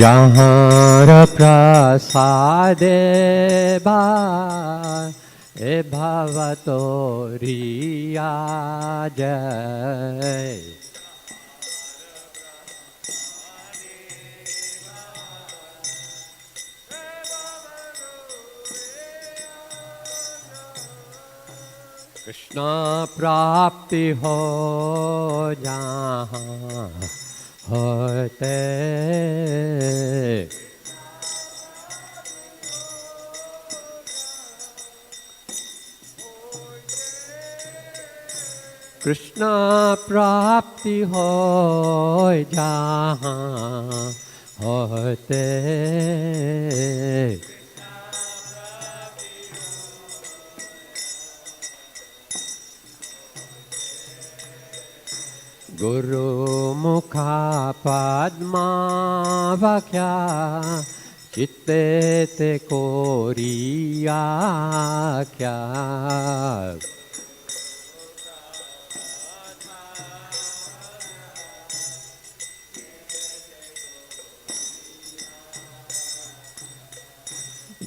जहाँ प्रसादे बा ए भवतो रिया जय। कृष्ण प्राप्ति हो जहाँ होते कृष्ण प्राप्ति हो जहाँ होते गुरु मुखा पद्मावख्या चित्ते ते कोरिया क्या।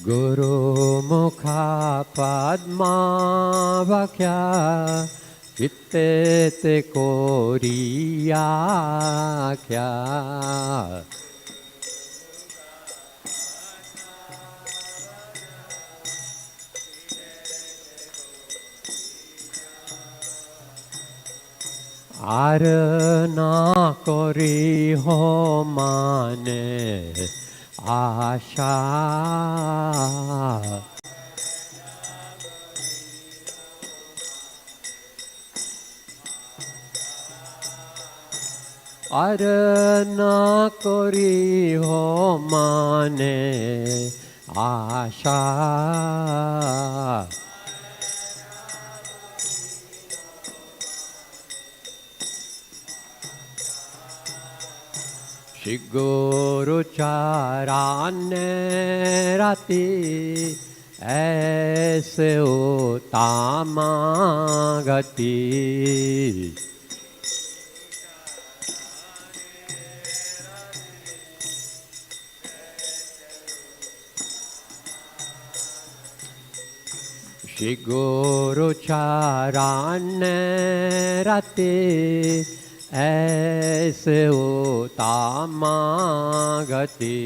गुरु मुखा पद्मावख्या चित्ते ते कोरिया क्या। आर ना कोरी हो माने आशा और न कोरी हो माने आशा। श्री गुरु चराने राती ऐसे उत्तमा गति। श्री गुरु चराने राती ऐसे उत्तमा गति।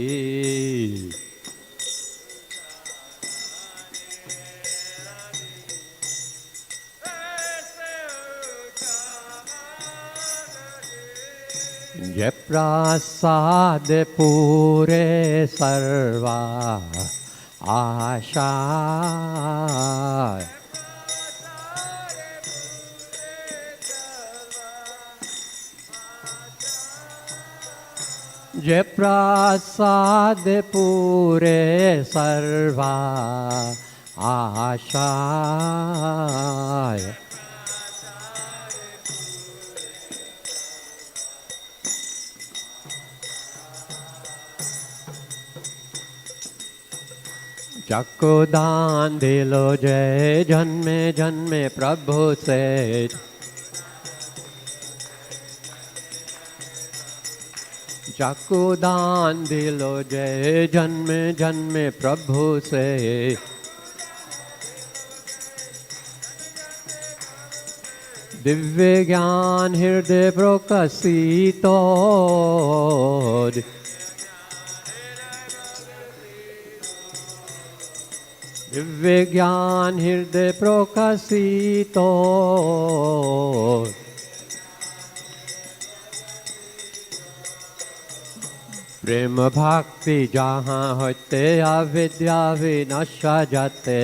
जय प्रसाद पूरे सर्वा आशा। जय प्रसाद पूरे सर्वा आशा। चक्को दान दिलो जय जन्मे जन्मे प्रभु से। चक्को दान दिलो जय जन्मे जन्मे प्रभु से। दिव्य ज्ञान हृदय प्रकाशितो। दिव्य ज्ञान हृदय प्रकाशितो। प्रेम भक्ति जहाँ होते अविद्या विनाश जाते।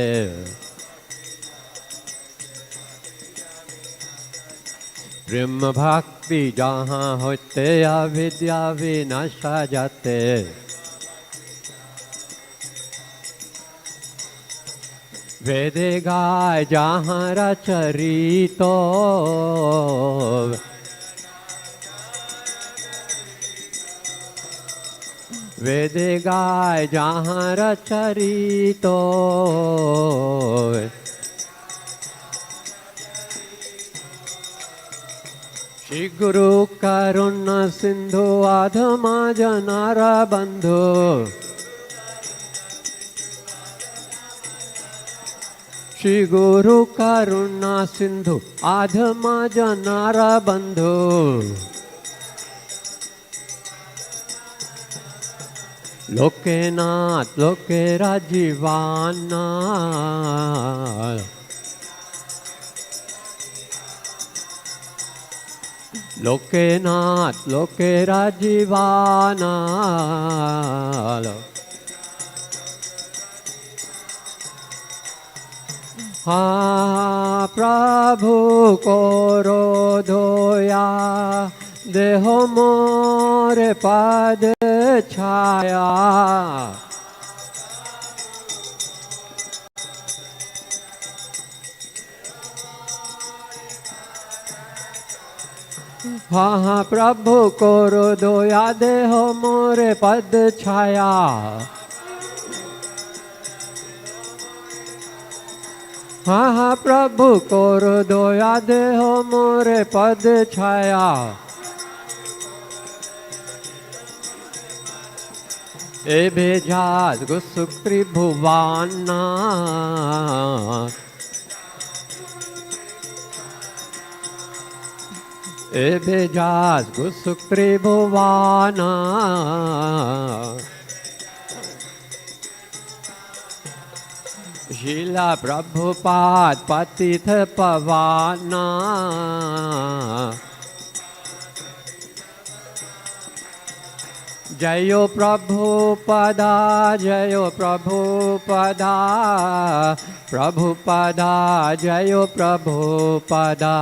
प्रेम भक्ति जहाँ होते अविद्या विनाश जाते। वेद गाय जहाँ रचरितो। वेद गाय जहाँ रचरितो। श्री गुरु करुणा सिंधु आधमा जनारा बंधु श्री गुरु करुणा सिंधु आधमा जनारा बंधु लोकेनाथ लोके राजीवाना लोकेनाथ लोके राजीवाना हा प्रभु कोरो धोया देहो मोरे पद छाया हाँ प्रभु कोरो दया देहो मोरे पद छाया हाँ प्रभु कोरो दया देहो मोरे पद छाया ए भेजात गुसुक त्रिभुवाना ए भेजात गुसुक त्रिभुवाना शीला प्रभुपाद पतित पवाना जयो प्रभुपदा जयो प्रभुपदा प्रभुपदा जयो प्रभुपदा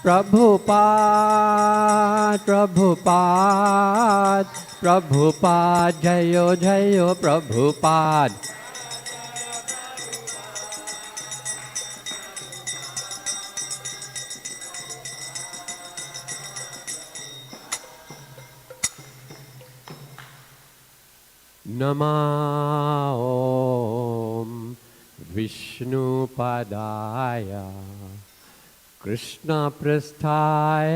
प्रभुपाद प्रभुपाद प्रभुपाद जयो जयो प्रभुपाद नमः ओम विष्णुपदाय कृष्णपृष्ठाय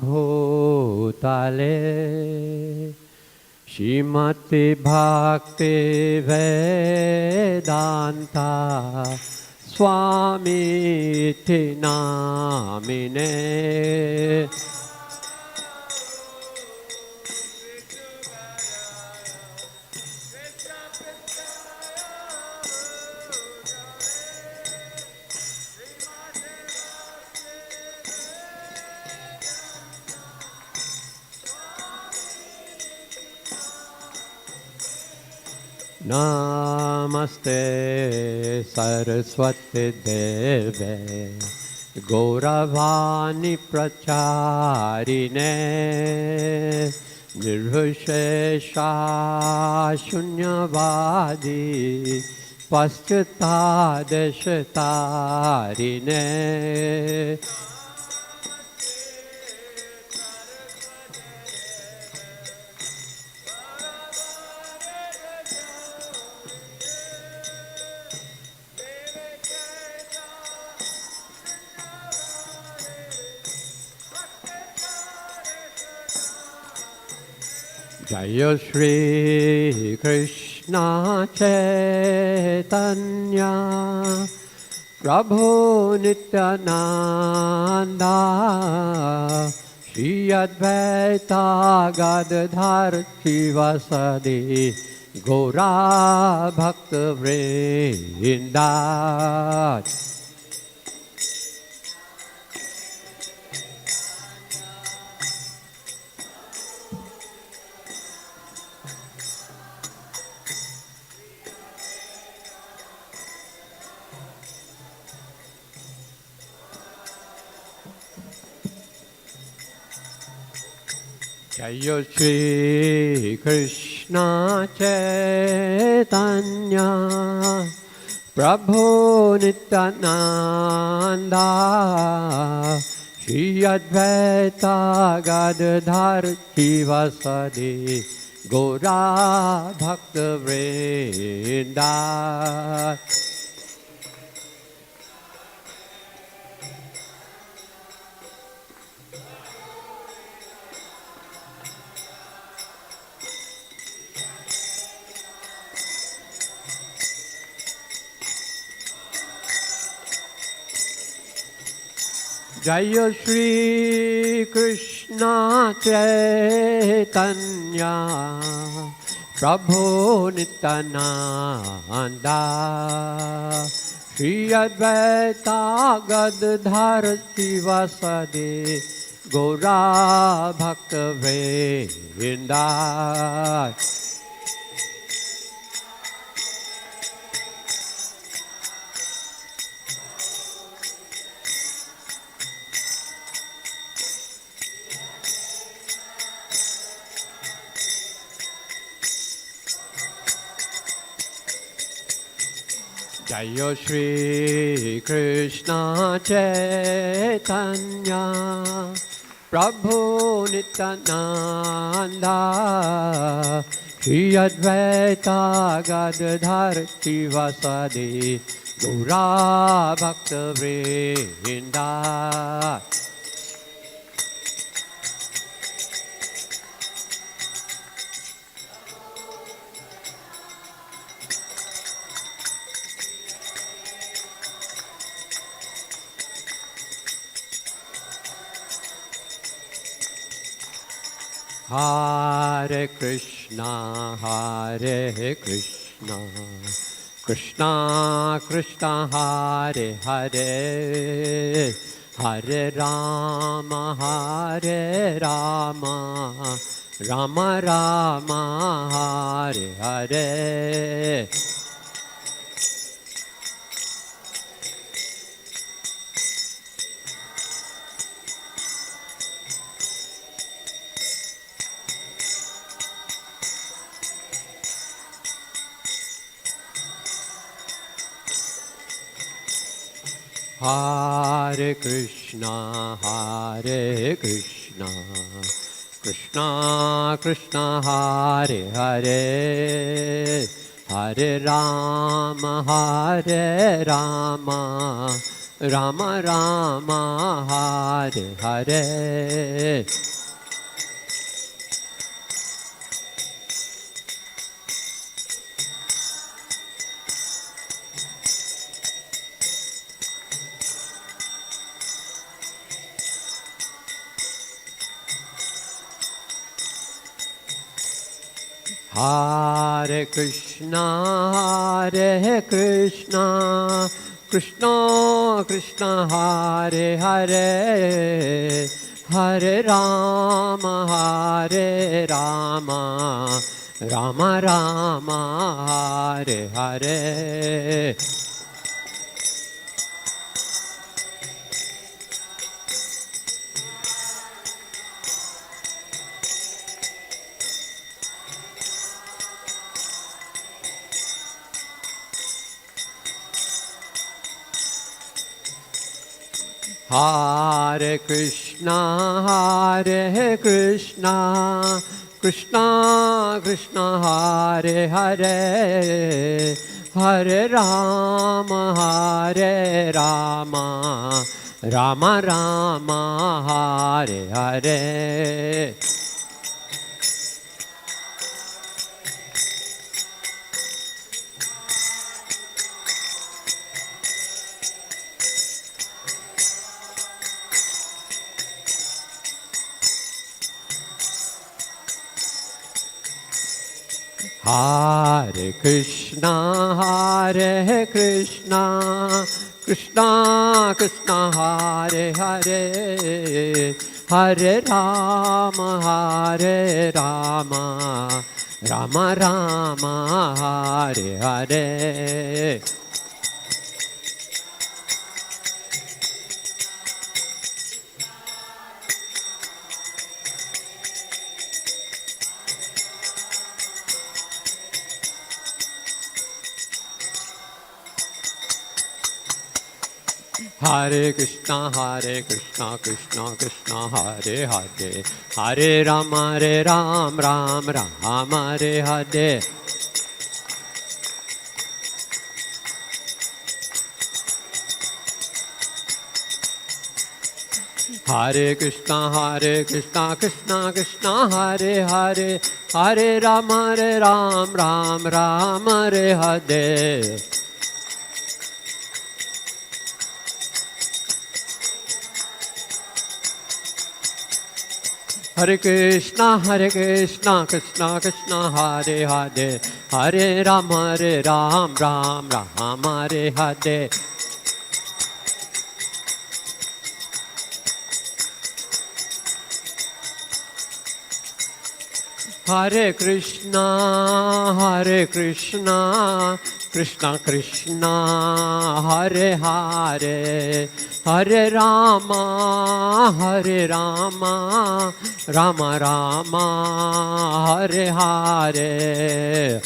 भूतले श्रीमति भक्ति वेदांता स्वामीति नामिने नमस्ते सरस्वती देवे गौरवाणी प्रचारिणे निर्विशेषा शून्यवादी पश्चादेशतारिणे जय श्री कृष्ण चैतन्य प्रभु नित्यानंदा श्री अद्वैता गदाधर शिवासादि गौरा भक्त वृंदा जय श्री कृष्ण चैतन्य प्रभु Nityananda Shri Advaita Gadadhar शिवासादि Gaura Bhakta Vrinda. Jaya Shri Krishna Chaitanya Prabhu Nityananda Shri Advaita Gadadhar Sivasadi Gaura Bhakta Vrinda. Jaya Shri Krishna Chaitanya Prabhu Nityananda Shri Advaita Gadadhar Sivasadi Gaura Bhakta Vrinda. Hare Krishna, Hare Krishna, Krishna Krishna Hare Hare, Hare Rama, Hare Rama, Rama Rama, Hare Hare. Hare Krishna, Hare Krishna, Krishna Krishna Hare Hare, Hare Rama, Hare Rama, Rama Rama, Hare Hare. Hare Krishna, Hare Krishna, Krishna Krishna Hare Hare, Hare Rama, Hare Rama, Rama Rama, Hare Hare. Hare Krishna, Hare Krishna, Krishna Krishna Hare Hare, Hare Rama, Hare Rama, Rama Rama, Hare Hare. Hare Krishna, Hare Krishna, Krishna Krishna Hare Hare, Hare Rama, Hare Rama, Rama Rama, Hare Hare. Hare Krishna Krishna Krishna Hare Hare, Hare Ram Ram Ram Hare Hare. Hare Krishna Krishna Krishna Hare Hare, Hare Ram Ram Hare Hare. Hare Krishna Krishna Krishna Hare Hare, Hare Ram Ram Hare Hare. Hare Krishna Krishna Krishna Hare Hare, Hare Rama Rama Rama Hare Hare.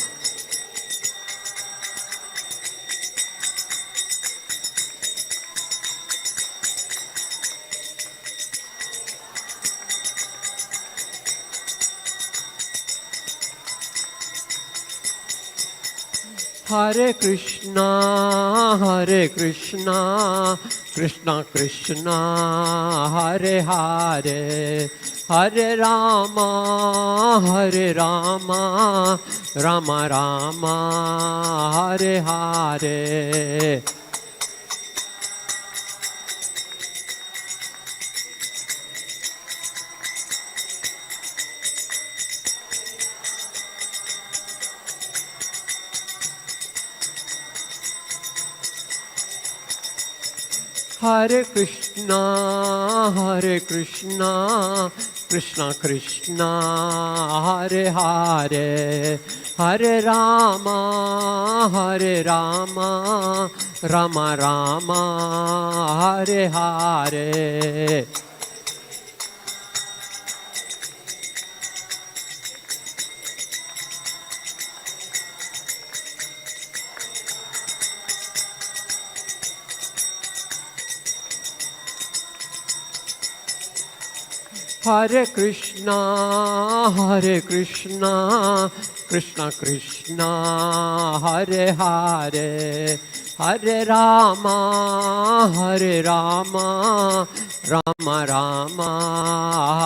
Hare Krishna Krishna Krishna Hare Hare, Hare Rama Rama Rama Hare Hare. Hare Krishna Krishna Krishna Hare Hare, Hare Rama Rama Rama Hare Hare. Hare Krishna Krishna Krishna Hare Hare, Hare Rama Rama Rama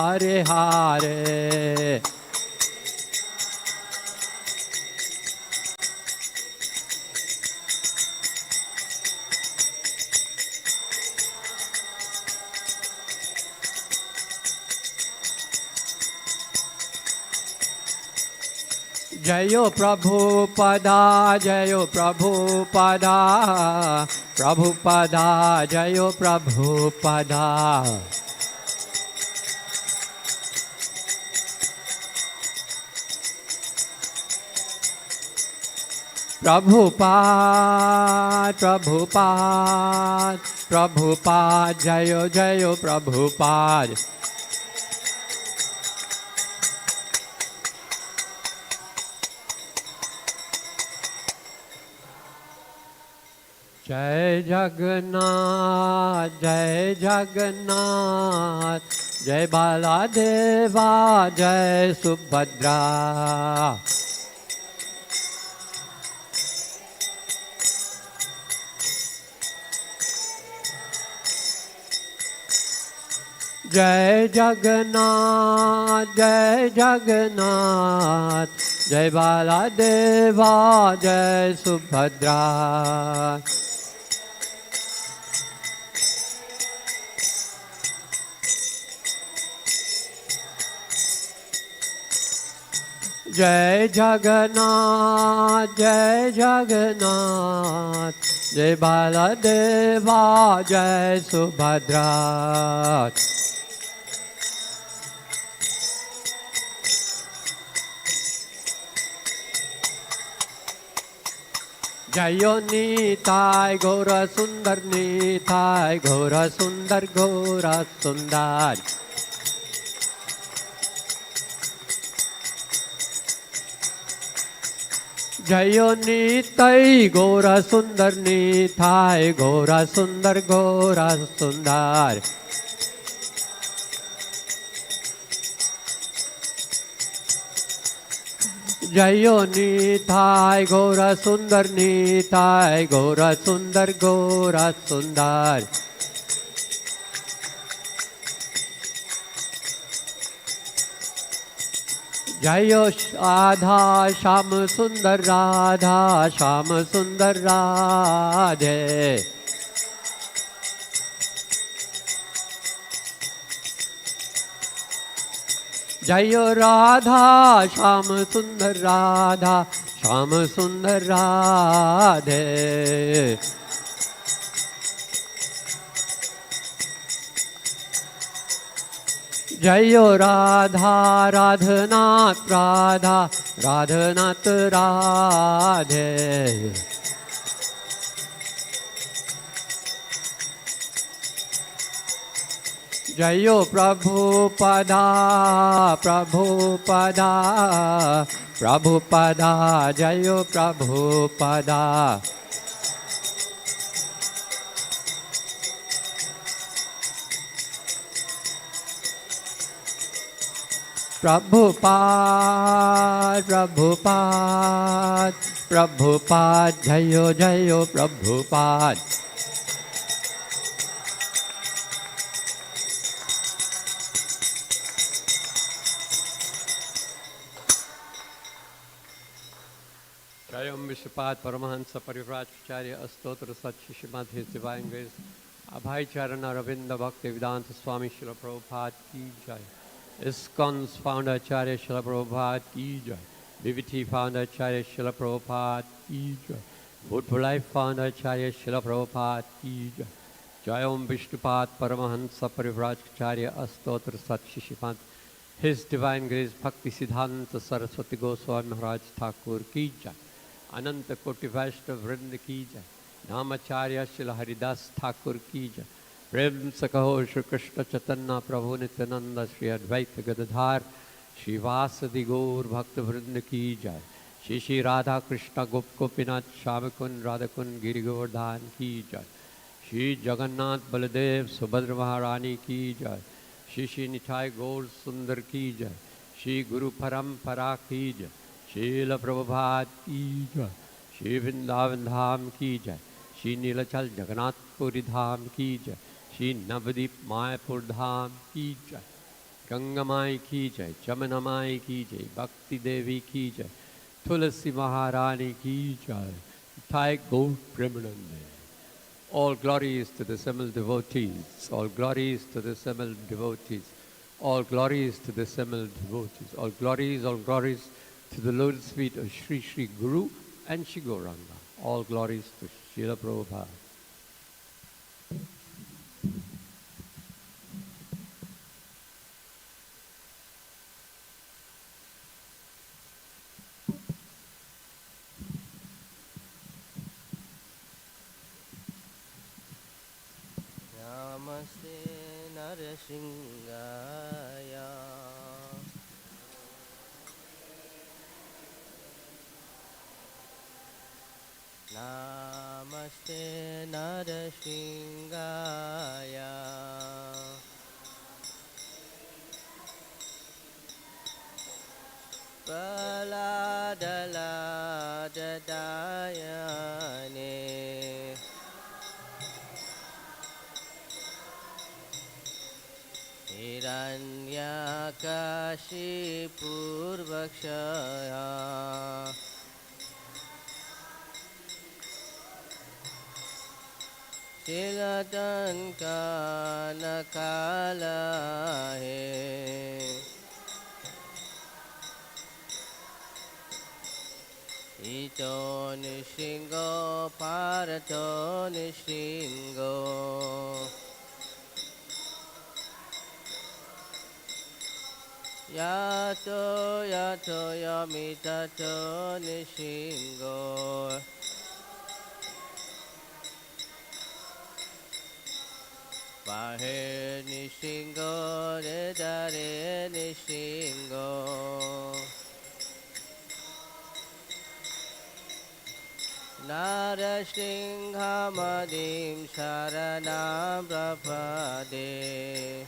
Hare Hare. Jayo Prabhupada, Jayo Prabhupada, Prabhupada, Jayo Prabhupada. Prabhupada, Prabhupada, Prabhupada, Jayo Jayo Prabhupada. Jai Jagannath, Jai Jagannath, Jai Baladeva, Jai Subhadra. Jai Jagannath, Jai Jagannath, Jai Baladeva, Jai Subhadra. Jai Jagannath, Jai Jagannath, Jai Baladeva, Jai Subhadra. Jayo Nitai, Gora Sundar Nitai, Gora Sundar, Gora Sundar. जयो नितै गौरा सुंदर निथाय गौरा सुंदर जयो निथाय गौरा सुंदर निथाय गौरा सुंदर जयो राधा श्याम सुंदर राधे जयो राधा श्याम सुंदर राधे जयो राधा राधनाथ राधे जयो प्रभुपदा जयो प्रभुपदा प्रभुपाद जयो Prabhupada Jayam Vishapad Paramahansa Parivrajacharya Astotra Satchi Shrimad His Divine Grace Abhay Charana Ravinda Bhakti Vedanta Swami Srila Prabhupada Ki Jai ISKCON's founder Acharya Srila Prabhupada Ki Jai BVT founder Acharya Srila Prabhupada Ki Jai Food for Life founder Acharya Srila Prabhupada Ki Jai Jayam Vishnupad Paramahansa Parivrajacharya Astotra Satchi Shrimad His Divine Grace Bhakti Siddhanta Saraswati Goswami Maharaj Thakur Ki Jai Ananta Koti Vaishnav Vrinda Ki Jai Namacharya Srila Haridas Thakur Ki Jai Prem Sakaho Shri Krishna Chaitanya Prabhu Nityananda Shri Advaita Gadadhar Shri Vasadi Gaur Bhakta Vrinda Ki Jai Shri Shri Radha Krishna Gop Gopinath Shamakun Radhakun Giri Govardhan Ki Jai Shri Jagannath Baladev Subhadra Maharani Ki Jai Shri Shri Nitai Gaur Sundar Ki Jai Shri Guru Parampara Ki Jai Srila Prabhupada Ki Jai Shri Vrindavan Dham Ki Jai Shri Nilachal Jagannath Puri Dham Ki Jai Shri Navadip Mayapur Dham Ki Jai Ganga Mai Ki Jai Jamana Mai Ki Jai Bhakti Devi Ki Jai Tulasi Maharani Ki Jai Nitai Gaur Premanande. All glories to the assembled devotees. All glories to the assembled devotees. All glories to the assembled devotees. All glories to the lotus feet of Sri Sri Guru and Sri Gauranga. All glories to Srila Prabhupada. Namaste Narasingaya Namaste Narasingaya Praladadayane Hiranyakashipurvakshaya Shilatankanakalahe Ito nishingo parato nishingo Yato yamitato nishingo Bahe nishingo redare nishingo Narasinghamadim Sharanam Prapade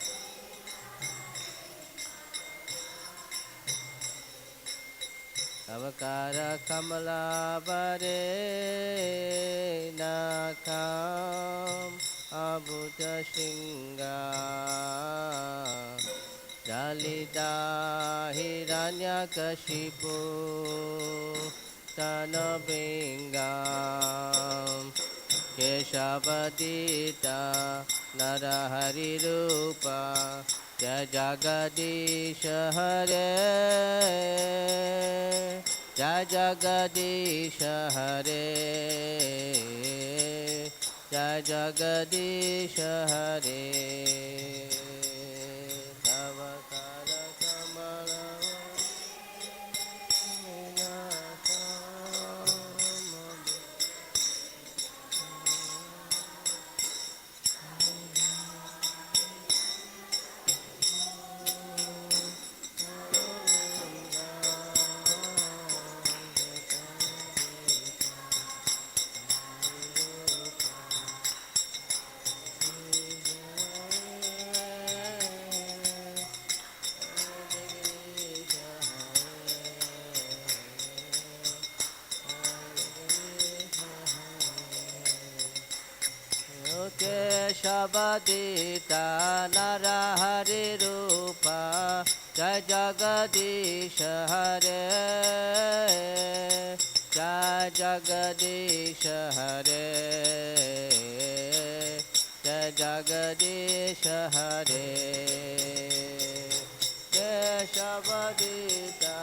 Avakara Kamala Vare Nakam Abhuta Shinga Dalida Hiranyakashipu Tanabingam Keshavadita Narahari Rupa Jagadisha Hare Jagadisha Hare Jagadisha Hare Tavakara Kamala Keshavadita Narahari Rupa Jai Jagadisha Hare Jai Jagadisha Hare Jai Jagadisha Hare Keshavadita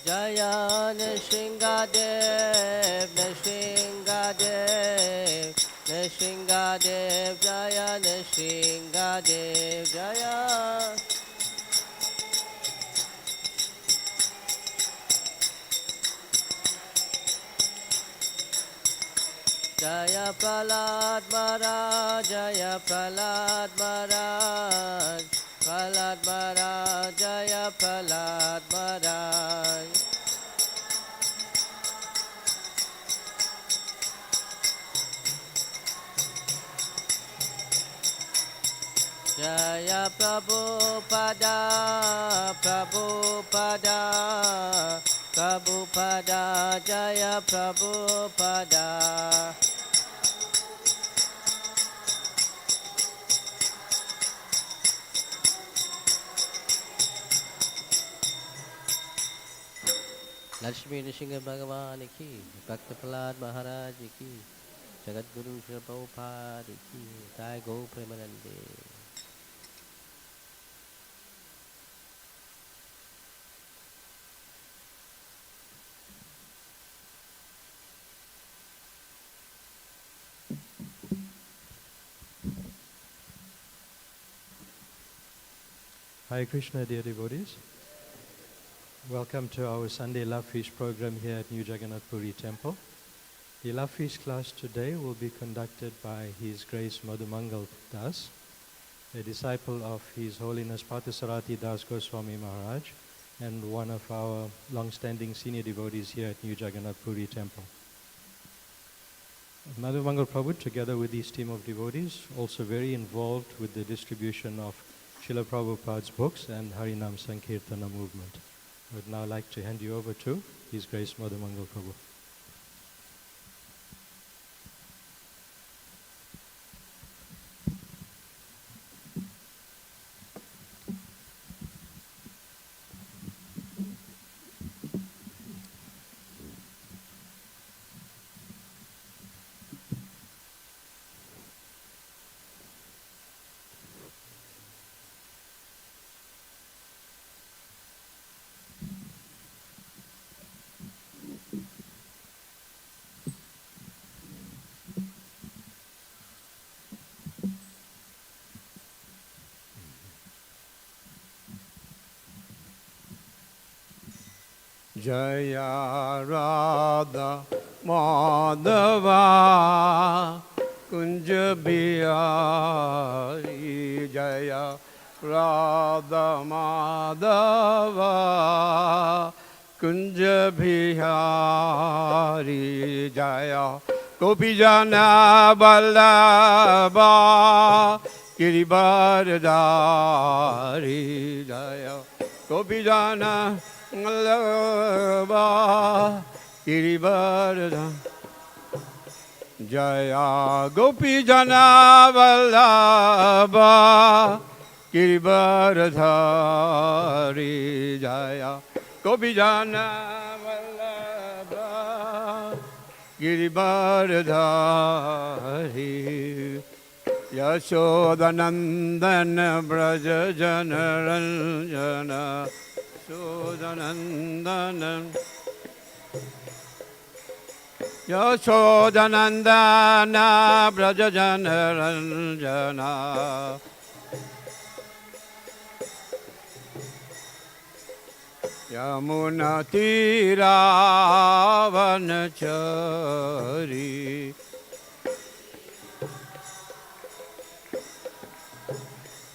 Jaya Nishingadev, Nishingadev, Nishingadev, Jaya Nishingadev, Jaya. Jaya Prahlad Maharaj, Jaya Prahlad Maharaj, Prahlad Maharaj, Jaya Prahlad Maharaj. Jaya Prabhupada, Prabhupada, Prabhupada, Jaya Prabhupada. Lakshmi Nrsimha Bhagavan ki, Bhakta Prahlad Maharaj ki, Jagat Guru Srila Prabhupada ki, Jai Go Premanande. Hare Krishna, dear devotees. Welcome to our Sunday Love Feast program here at New Jagannath Puri Temple. The Love Feast class today will be conducted by His Grace Madhumangal Das, a disciple of His Holiness Parthasarathi Das Goswami Maharaj, and one of our long-standing senior devotees here at New Jagannath Puri Temple. Madhumangal Prabhu, together with his team of devotees, also very involved with the distribution of Srila Prabhupada's books and Harinam Sankirtana movement. I would now like to hand you over to His Grace Madhumangal Prabhu. Jaya Radha Madhava Kunja Bihari Jaya Radha Madhava Kunja Bihari Jaya Gopijana Vallabha Girivardhari Jaya Gopijana Vallabha Girivardhari Jaya Gopijana Vallabha Girivardhari Jaya Gopijana Vallabha Girivardhari Yashodanandana Braja Janaranjana Yashodanandana Yashodanandana Braja Janaranjana Yamuna Tiravanachari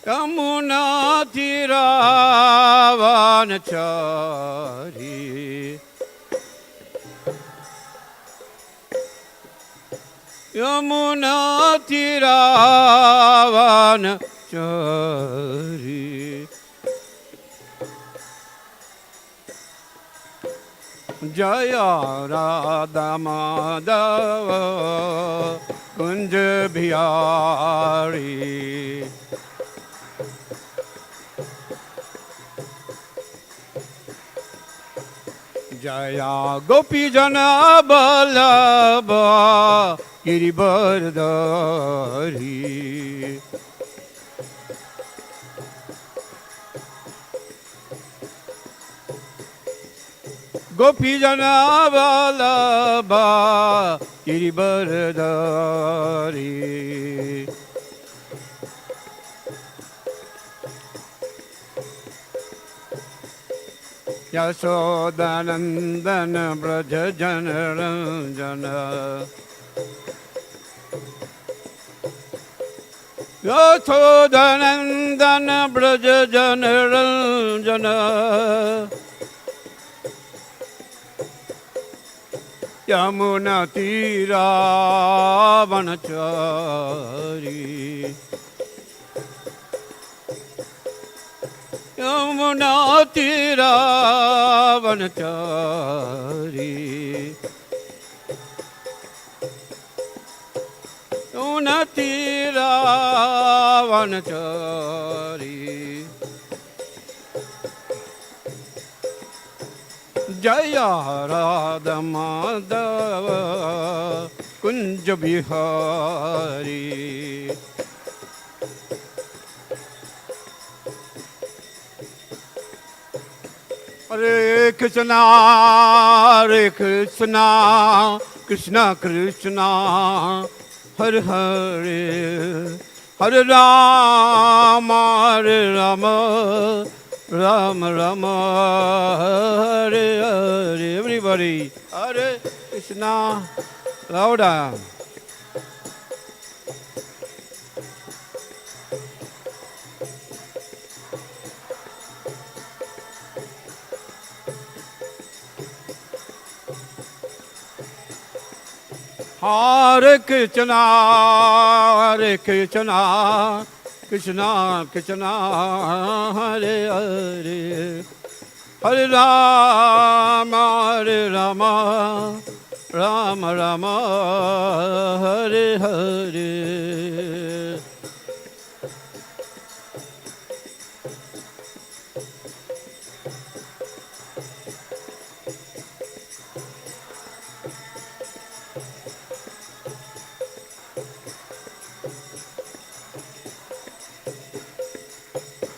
Yamuna Tiravanachari Yamuna Tiravanachari Jaya Radha Madhava Kunja Bihari Jaya Gopijana Vallabha Girivardhari Gopijana Vallabha Girivardhari Yashodanandana Braja Janaranjana Yashodanandana Braja Janaranjana Yamuna Tiravanachari Yamuna Tiravanachari Yamuna Tiravanachari Jaya Radha Madhava Kunja Bihari Hare Krishna Hare Krishna Krishna Krishna Hare Hare Hare Rama Hare Rama Rama Rama Hare Hare everybody Hare Krishna louder Hare Krishna Hare Krishna Krishna Krishna Hare Hare Hare Rama Hare Rama Rama Rama Hare Hare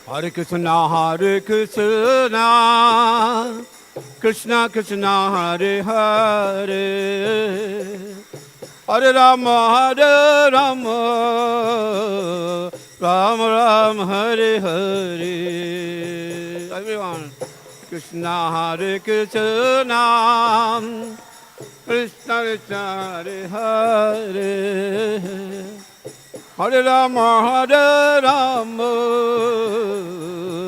Hare Krishna, Krishna Krishna, Hare Hare, Hare Rama, Rama Rama, Hare Hare. Everyone, Krishna Hare Krishna, Krishna Krishna Hare Hare, Hare Rama Hare Rama,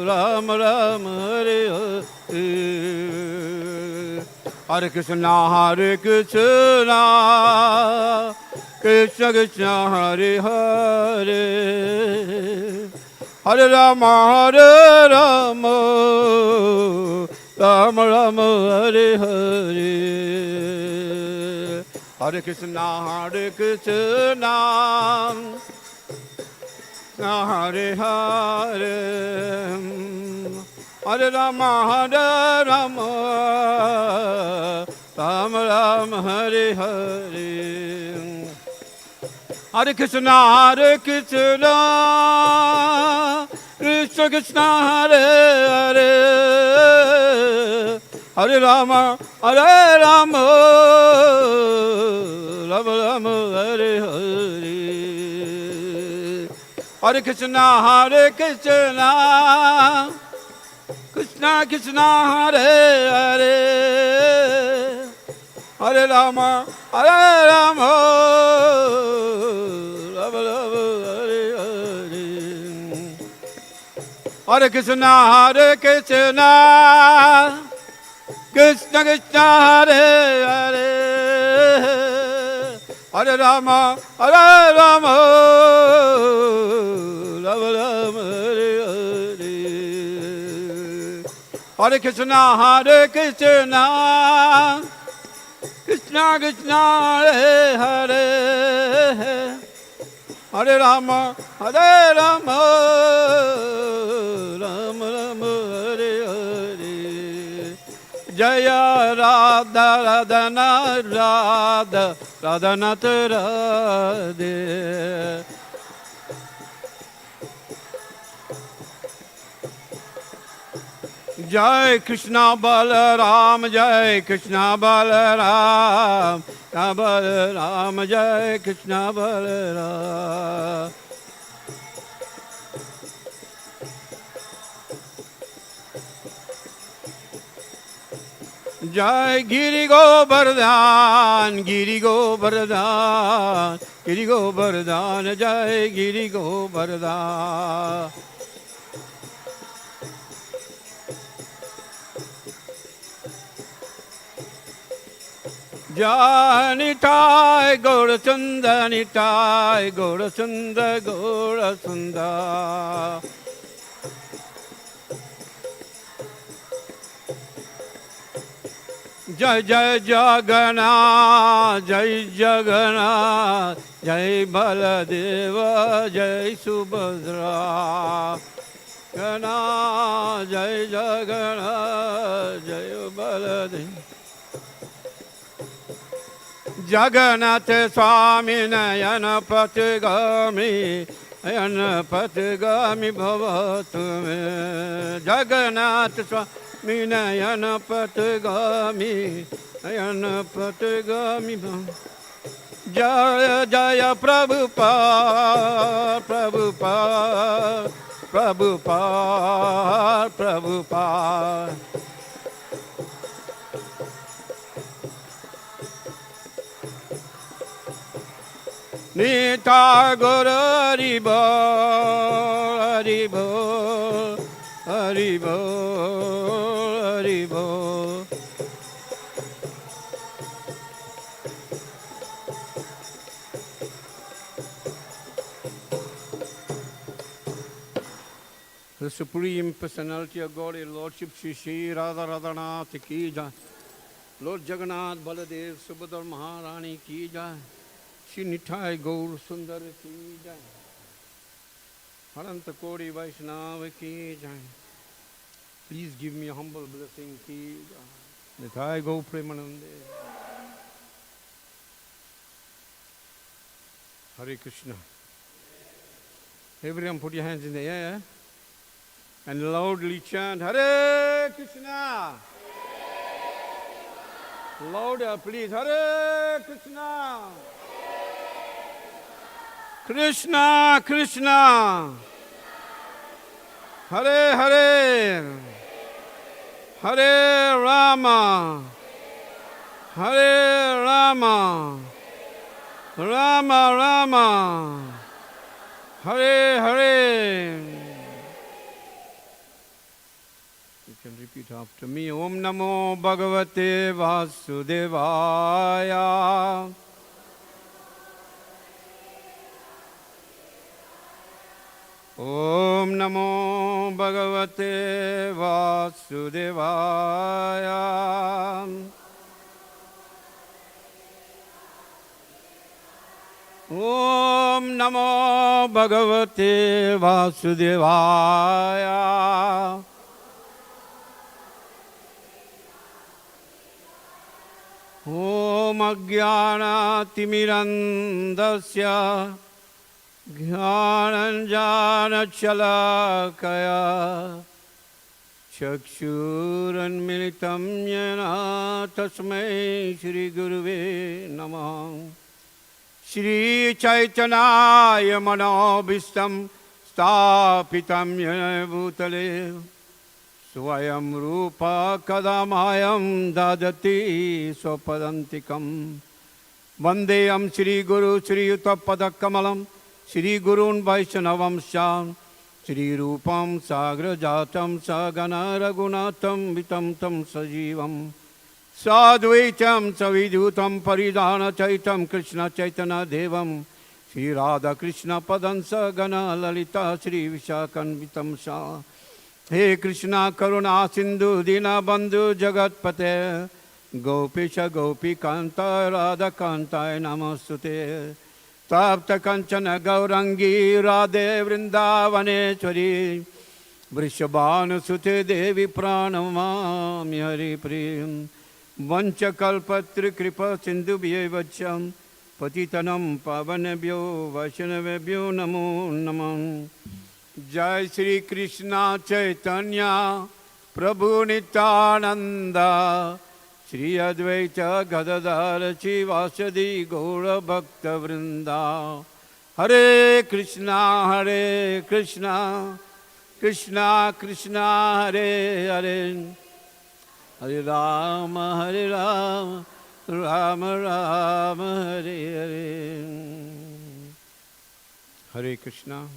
Rama Rama Hare Hare, Hare Krishna Krishna Krishna Hare Hare, Hare Rama Hare Rama, Rama Rama Hare Hare, Hare Krishna Hare Hare, Hare Rama Hare Rama, Rama Rama Hare Hare, Hare Krishna Krishna Krishna Hare Hare, Hare Rama Rama, Rama Rama Hare Hare, Hare Krishna Krishna Krishna Hare Hare, Hare Rama Rama, Rama Rama Hare Hare, Hare Krishna Krishna Krishna Hare Hare, Hare Rama Rama, Rama Rama Hare Hare, Hare Krishna Krishna Krishna Hare Hare, Hare Rama Rama, Rama Rama Hare Hare, Jaya Radha Radhana Radha Radhanath Radhe, Jai Krishna Balaram, Jai Krishna Balaram, Balaram, Jai Krishna Balaram. Jai Giri Govardhan, Giri Govardhan, Giri Govardhan, Jai Giri Govardhan. Janitai Gaurachanda, Nitai Gaurachanda, Gaurachanda. Jai Jai Jagannath, Jai Jagannath, Jai Baladeva, Jai Subhadra. Jagannath, Jai Jagannath, Jai Baladeva. Jagannath Swami Nayana Patigami, Nayana Patigami Bhavatu Me. Jagannath Swami Nayana Patigami, Nayana Patigami Bhavatu. Jaya Jaya Prabhupada, Prabhupada, Prabhupada, Prabhupada. Nita Guru Haribo, Haribo, Haribo, Haribo. The Supreme Personality of God, His Lordship Shri Shri Radha Radhanath Ki Jai, Lord Jagannath Baladev Subhadra Maharani Ki Jai, Shri Nitai Gaur Sundar Ki Jai, Ananta Kodi Vaishnava Ki Jai. Please give me a humble blessing Ki Jai. Nitai Gaur Premanande. Hare Krishna. Everyone put your hands in the air and loudly chant Hare Krishna. Louder please. Hare Krishna. Krishna Krishna. Hare Hare. Hare Rama, Hare Rama, Rama Rama, Hare Hare. You can repeat after me. Om Namo Bhagavate Vasudevaya. Om Namo Bhagavate Vasudevaya. Om Namo Bhagavate Vasudevaya. Om Ajnana Timirandasya Jnananjana Chalakaya Chakshuranmilitam Yena Tasmai Shri Guruve Namah. Shri Chaitanya Manobhistam Stapitam Yena Bhutale Swayam Rupa Kadamayam Dadati Swapadantikam Vandeyam Shri Guru Shri Yuttapada Kamalam Shri Gurun Vaishnavam Sham Shri Rupam Sagra Jatam Sagana Raghunatam Vitam Tam Sajivam Sadvaitam Savidutam Paridhana Chaitam Krishna Chaitanya Devam Shri Radha Krishna Padansa Gana Lalita Shri Vishakan Vitam Shah. He Krishna Karuna Sindhu Dina Bandhu Jagat Pate Gopisha Gopi Kanta Radha Kanta Namastute Tapta Kanchana Gaurangi Radhe Vrindavaneshwari Vrishabhanu Sute Devi Pranamami Hari Priyam Vancha Kalpatri Kripa Sindhu Vyevacham Patitanam Pavanebhyo Vaishnavebhyo Namo Namah. Jai Shri Krishna Chaitanya Prabhu Nityananda Shri Advaita Gadadhara Shivasadi Gaura Bhakta Vrinda. Hare Krishna Krishna Krishna Hare Hare Hare Rama Rama Rama Hare Hare. Hare Krishna.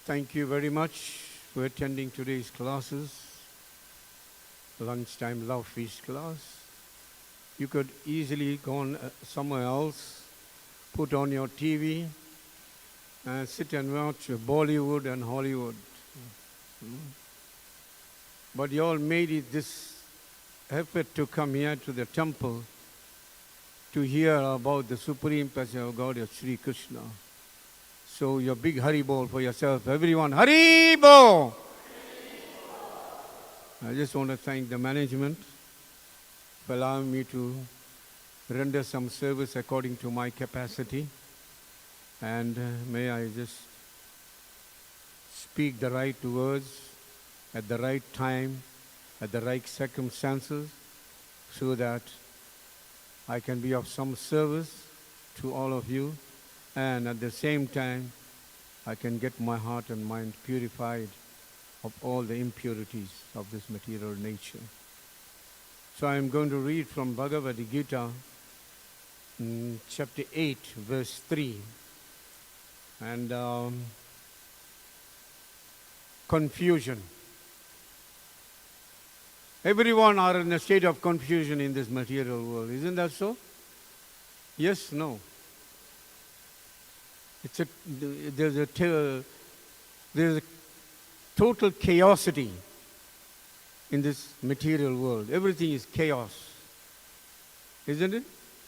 Thank you very much for attending today's classes. Lunchtime Love Feast class. You could easily go on somewhere else, put on your TV, and sit and watch Bollywood and Hollywood. But you all made it this effort to come here to the temple to hear about the Supreme Person of God, Sri Krishna. So your big Hari Bol for yourself. Everyone, Hari Bol! I just want to thank the management for allowing me to render some service according to my capacity. And may I just speak the right words at the right time, at the right circumstances, so that I can be of some service to all of you. And at the same time, I can get my heart and mind purified of all the impurities of this material nature. So I am going to read from Bhagavad Gita, chapter 8, verse 3. And confusion. Everyone are in a state of confusion in this material world. Isn't that so? Yes, no. There's a total chaosity in this material world. Everything is chaos. Isn't it?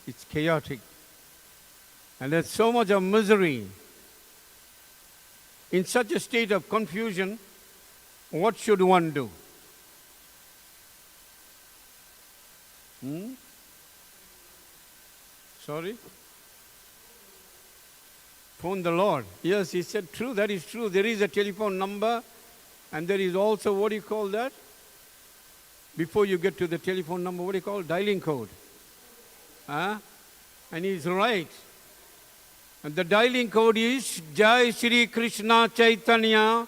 It's chaotic. And there's so much of misery. In such a state of confusion, what should one do? Sorry? Phone the Lord. Yes, he said, true, that is true. There is a telephone number, and there is also, what do you call that? Before you get to the telephone number, what do you call? Dialing code. And he's right. And the dialing code is Jai Shri Krishna Chaitanya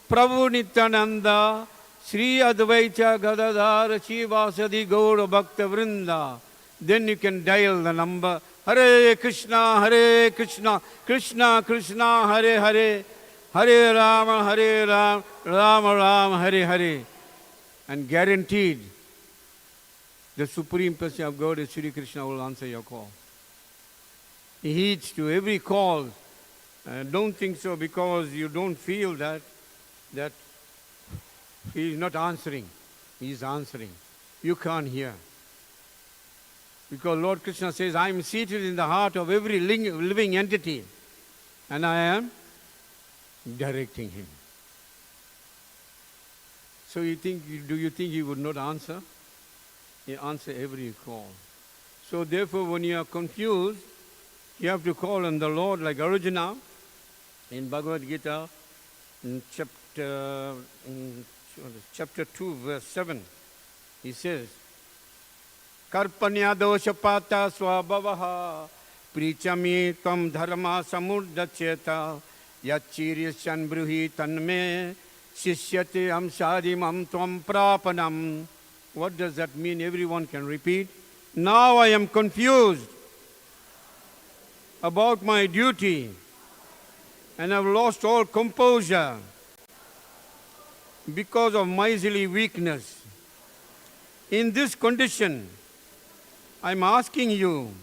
Prabhu Nityananda Sri Advaita Gadadhara Shivasadi Gaura Bhakta Vrinda. Then you can dial the number. Hare Krishna, Krishna Krishna, Hare Hare, Hare Rama, Rama Rama, Hare Hare. And guaranteed, the Supreme Person of God, Sri Krishna, will answer your call. He heeds to every call. Don't think so because you don't feel that He is not answering. He is answering. You can't hear. Because Lord Krishna says, I am seated in the heart of every living entity. And I am directing him. So do you think he would not answer? He answers every call. So therefore, when you are confused, you have to call on the Lord like Arjuna in Bhagavad Gita, in chapter 2, verse 7. He says, Karpanya dosha pata swabhavaha prichami tvam dharma samurdacheta yachiryasan bruhi tanme sishyate amsadimam tvam prapanam. What does that mean? Everyone can repeat. Now I am confused about my duty and have lost all composure because of miserly weakness. In this condition, I am asking you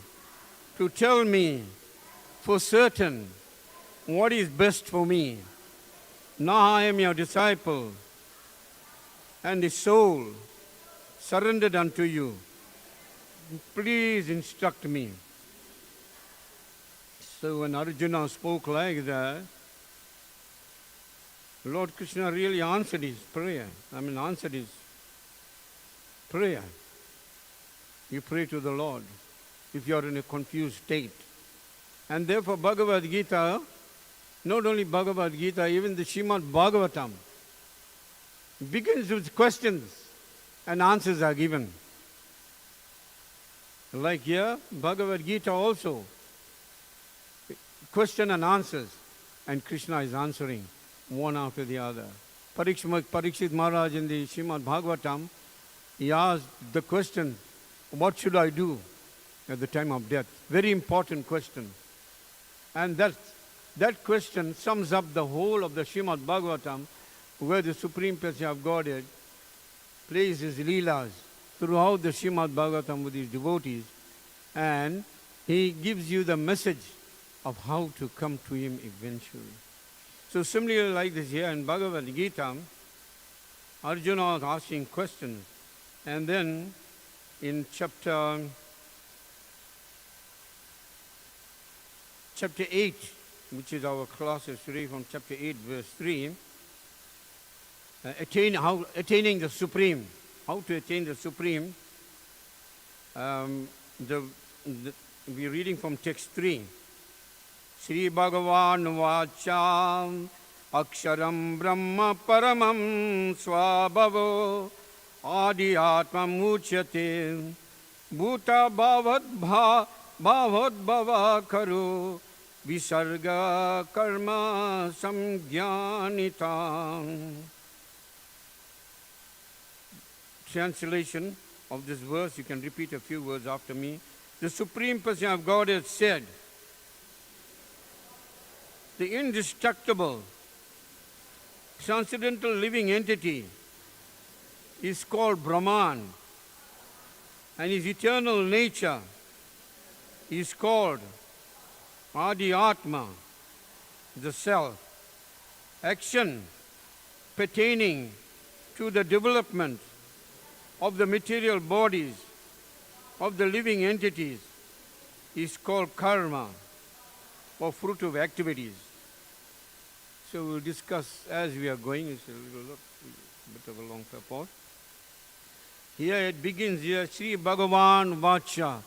to tell me for certain what is best for me. Now I am your disciple and the soul surrendered unto you. Please instruct me. So when Arjuna spoke like that, Lord Krishna really answered his prayer. Answered his prayer. You pray to the Lord if you are in a confused state. And therefore Bhagavad Gita, not only Bhagavad Gita, even the Srimad Bhagavatam, begins with questions and answers are given. Like here, Bhagavad Gita also, question and answers, and Krishna is answering one after the other. Parikshit Maharaj in the Srimad Bhagavatam, he asked the question, what should I do at the time of death? Very important question. And that question sums up the whole of the Srimad Bhagavatam, where the Supreme Person of Godhead plays his leelas throughout the Srimad Bhagavatam with his devotees, and he gives you the message of how to come to him eventually. So similarly like this here in Bhagavad Gita, Arjuna was asking questions, and then in chapter 8, which is our classes today from chapter 8, verse 3, attaining the Supreme. How to attain the Supreme? We're reading from text 3. Sri Bhagavan Vacham Aksharam Brahma Paramam Swabhavo Adi Atma Muchyate Bhuta Bhavat Bhava Karo Visarga Karma Samgyanitam. Translation of this verse, you can repeat a few words after me. The Supreme Person of God has said, the indestructible, transcendental living entity is called Brahman, and his eternal nature is called Adi Atma, the self. Action pertaining to the development of the material bodies of the living entities is called karma, or fruit of activities. So we'll discuss as we are going. It's a bit of a long purport. Here it begins here, Sri Bhagavan Vacha,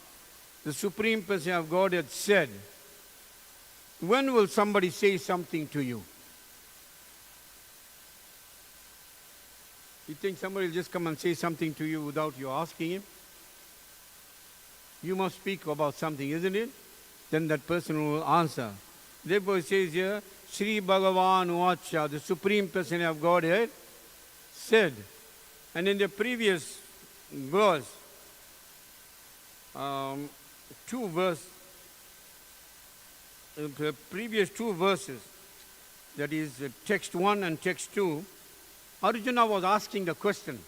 the Supreme Person of God had said, when will somebody say something to you? You think somebody will just come and say something to you without you asking him? You must speak about something, isn't it? Then that person will answer. Therefore it says here, Sri Bhagavan Vacha, the Supreme Person of Godhead, said, And in the previous verse, the previous two verses, that is text 1 and text 2, Arjuna was asking the question.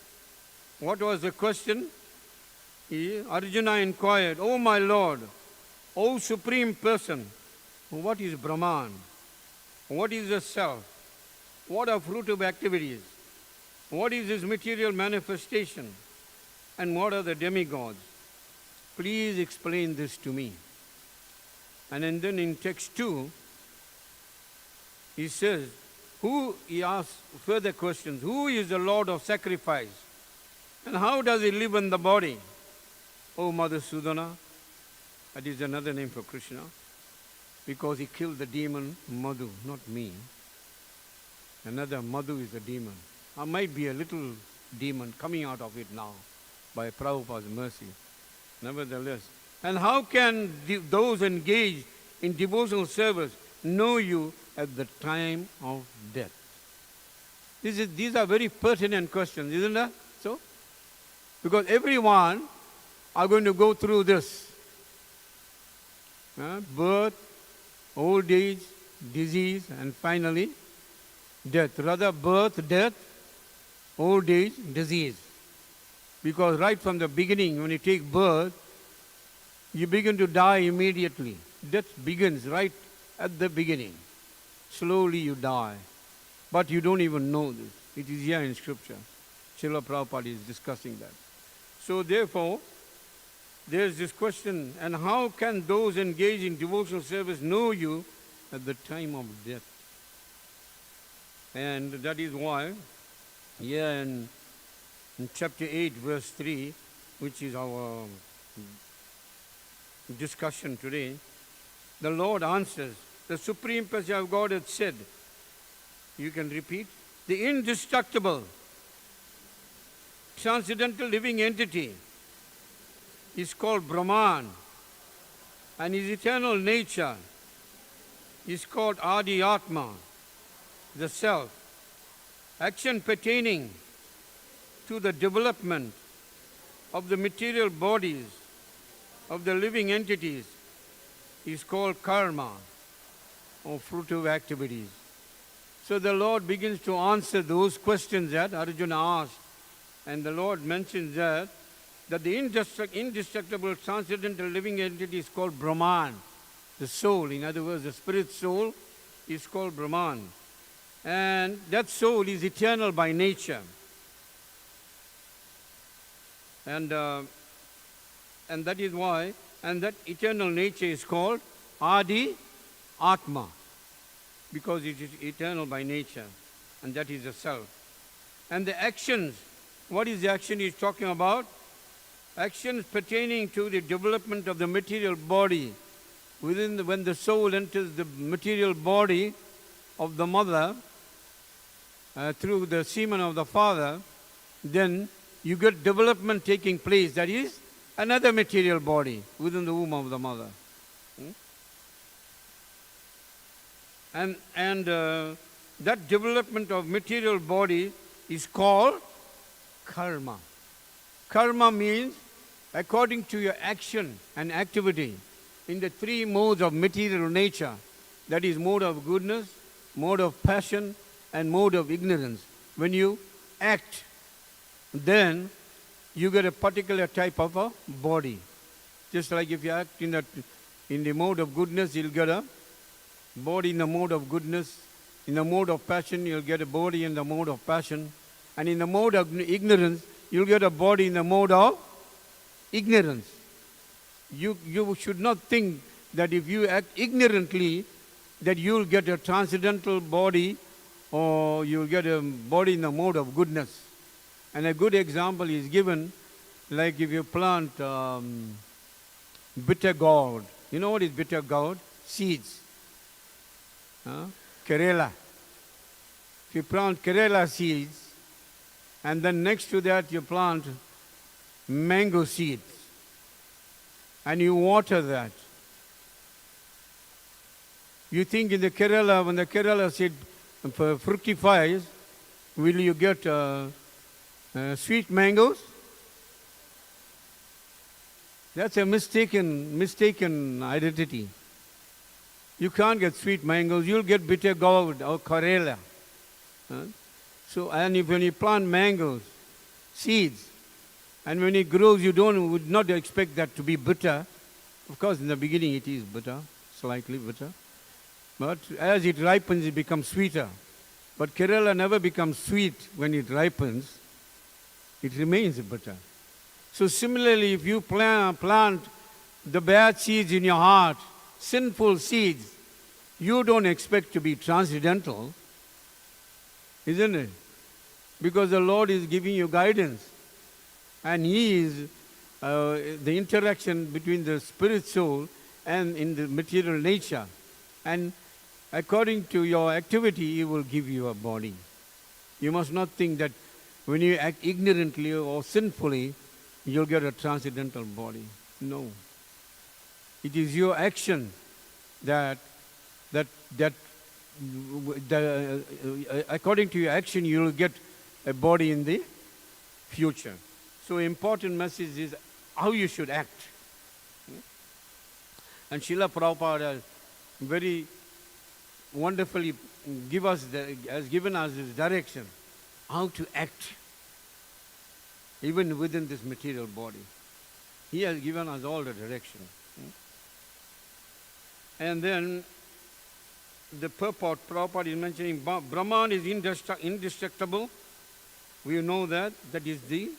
What was the question? Arjuna inquired, "O my Lord, O Supreme Person, what is Brahman? What is the self? What are fruitive activities? What is his material manifestation? And what are the demigods? Please explain this to me." And then in text 2, he says, he asks further questions. Who is the Lord of sacrifice? And how does he live in the body? O Madhusudana, that is another name for Krishna, because he killed the demon Madhu, not me. Another Madhu is a demon. I might be a little demon coming out of it now by Prabhupada's mercy. Nevertheless, and how can those engaged in devotional service know you at the time of death? These are very pertinent questions, isn't that so? Because everyone are going to go through this. Birth, old age, disease, and finally death. Rather, birth, death, old age, disease. Because right from the beginning, when you take birth, you begin to die immediately. Death begins right at the beginning. Slowly you die. But you don't even know this. It is here in Scripture. Srila Prabhupada is discussing that. So therefore, there is this question, and how can those engaged in devotional service know you at the time of death? And that is why, here in chapter 8, verse 3, which is our discussion today, the Lord answers, the Supreme Person of God had said, you can repeat, the indestructible, transcendental living entity is called Brahman, and his eternal nature is called Adi Atma, the self. Action pertaining to the development of the material bodies of the living entities is called karma, or fruitive activities. So the Lord begins to answer those questions that Arjuna asked, and the Lord mentions that the indestructible transcendental living entity is called Brahman, the soul. In other words, the spirit soul is called Brahman. And that soul is eternal by nature. And that is why, and that eternal nature is called Adi Atma, because it is eternal by nature, and that is the self. And the actions, what is the action he is talking about? Actions pertaining to the development of the material body. When the soul enters the material body of the mother through the semen of the father, then you get development taking place. That is another material body within the womb of the mother. And that development of material body is called karma. Karma means according to your action and activity in the three modes of material nature, that is mode of goodness, mode of passion, and mode of ignorance. When you act, then you get a particular type of a body. Just like if you act in the mode of goodness, you'll get a body in the mode of goodness. In the mode of passion, you'll get a body in the mode of passion. And in the mode of ignorance, you'll get a body in the mode of ignorance. You should not think that if you act ignorantly, that you'll get a transcendental body or you'll get a body in the mode of goodness. And a good example is given, like if you plant bitter gourd. You know what is bitter gourd? Seeds. Kerala. If you plant Kerala seeds, and then next to that you plant mango seeds, and you water that. You think in the Kerala, when the Kerala seed fructifies, will you get Sweet mangoes? That's a mistaken identity. You can't get sweet mangoes, you'll get bitter gourd or Karela. So, and when you plant mangoes, seeds, and when it grows, you would not expect that to be bitter. Of course, in the beginning it is bitter, slightly bitter. But as it ripens, it becomes sweeter. But Kerala never becomes sweet when it ripens. It remains bitter. So similarly, if you plant the bad seeds in your heart, sinful seeds, you don't expect to be transcendental, isn't it? Because the Lord is giving you guidance. And He is the interaction between the spirit soul and in the material nature. And according to your activity, He will give you a body. You must not think that when you act ignorantly or sinfully, you'll get a transcendental body. No. It is your action that according to your action, you will get a body in the future. So important message is how you should act. And Srila Prabhupada very wonderfully has given us this direction, how to act, even within this material body. He has given us all the direction. And then the purport, Prabhupada is mentioning, Brahman is indestructible. We know that. That is the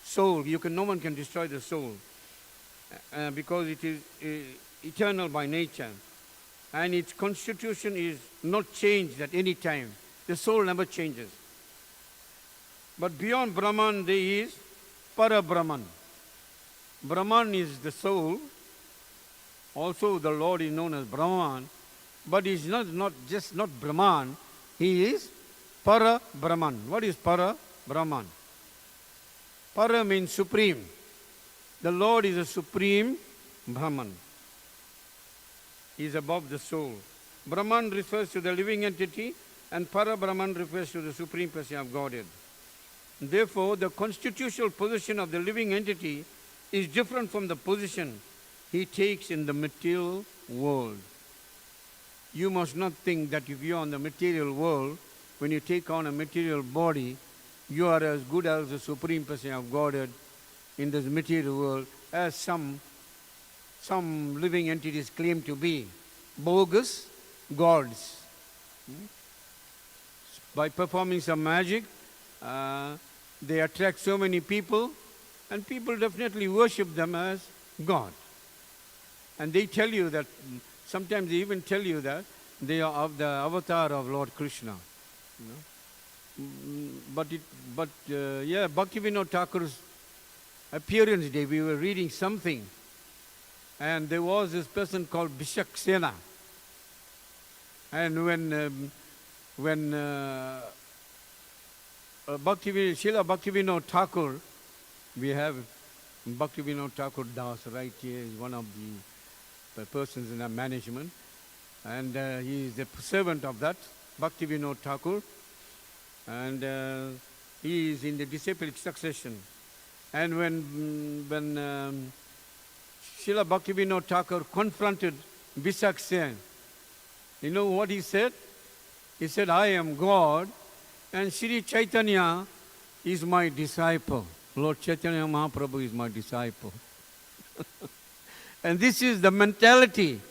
soul. No one can destroy the soul because it is eternal by nature. And its constitution is not changed at any time. The soul never changes. But beyond Brahman, there is Para-Brahman. Brahman is the soul. Also, the Lord is known as Brahman. But he is not just Brahman. He is Para-Brahman. What is Para-Brahman? Para means supreme. The Lord is a supreme Brahman. He is above the soul. Brahman refers to the living entity, and Para-Brahman refers to the supreme person of Godhead. Therefore, the constitutional position of the living entity is different from the position he takes in the material world. You must not think that if you are in the material world, when you take on a material body, you are as good as the supreme person of Godhead in this material world as some living entities claim to be. Bogus gods. By performing some magic, they attract so many people, and people definitely worship them as God. And they tell you that, sometimes they even tell you that they are of the avatar of Lord Krishna. Bhaktivinoda Thakur's appearance day, we were reading something, and there was this person called Bishaksena. And when Srila Bhaktivinoda Thakur, we have Bhaktivinoda Thakur Das right here, is one of the persons in our management, and he is the servant of that, Bhaktivinoda Thakur, and he is in the disciplic succession. And when Srila Bhaktivinoda Thakur confronted Bishaksena, you know what he said? He said, I am God, and Sri Chaitanya is my disciple. Lord Chaitanya Mahaprabhu is my disciple. And this is the mentality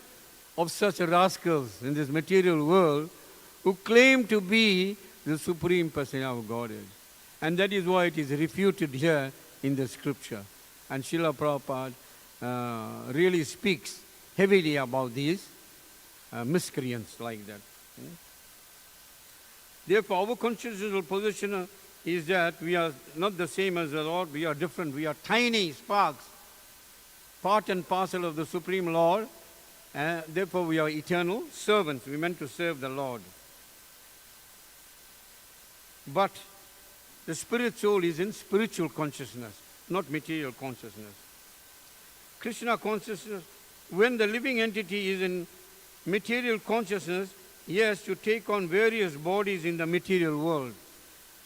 of such rascals in this material world who claim to be the supreme person of Godhead. And that is why it is refuted here in the scripture. And Srila Prabhupada really speaks heavily about these miscreants like that. Therefore, our constitutional position is that we are not the same as the Lord, we are different. We are tiny sparks, part and parcel of the Supreme Lord. Therefore, we are eternal servants. We meant to serve the Lord. But the spirit soul is in spiritual consciousness, not material consciousness. Krishna consciousness, when the living entity is in material consciousness, he has to take on various bodies in the material world.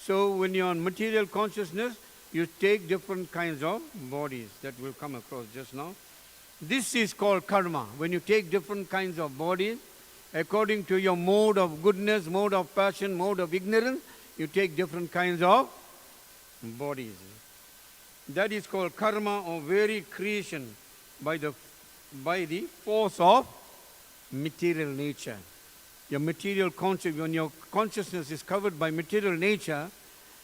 So when you're on material consciousness, you take different kinds of bodies that will come across just now. This is called karma. When you take different kinds of bodies, according to your mode of goodness, mode of passion, mode of ignorance, you take different kinds of bodies. That is called karma, or varied creation by the force of material nature. Your material consciousness, when your consciousness is covered by material nature,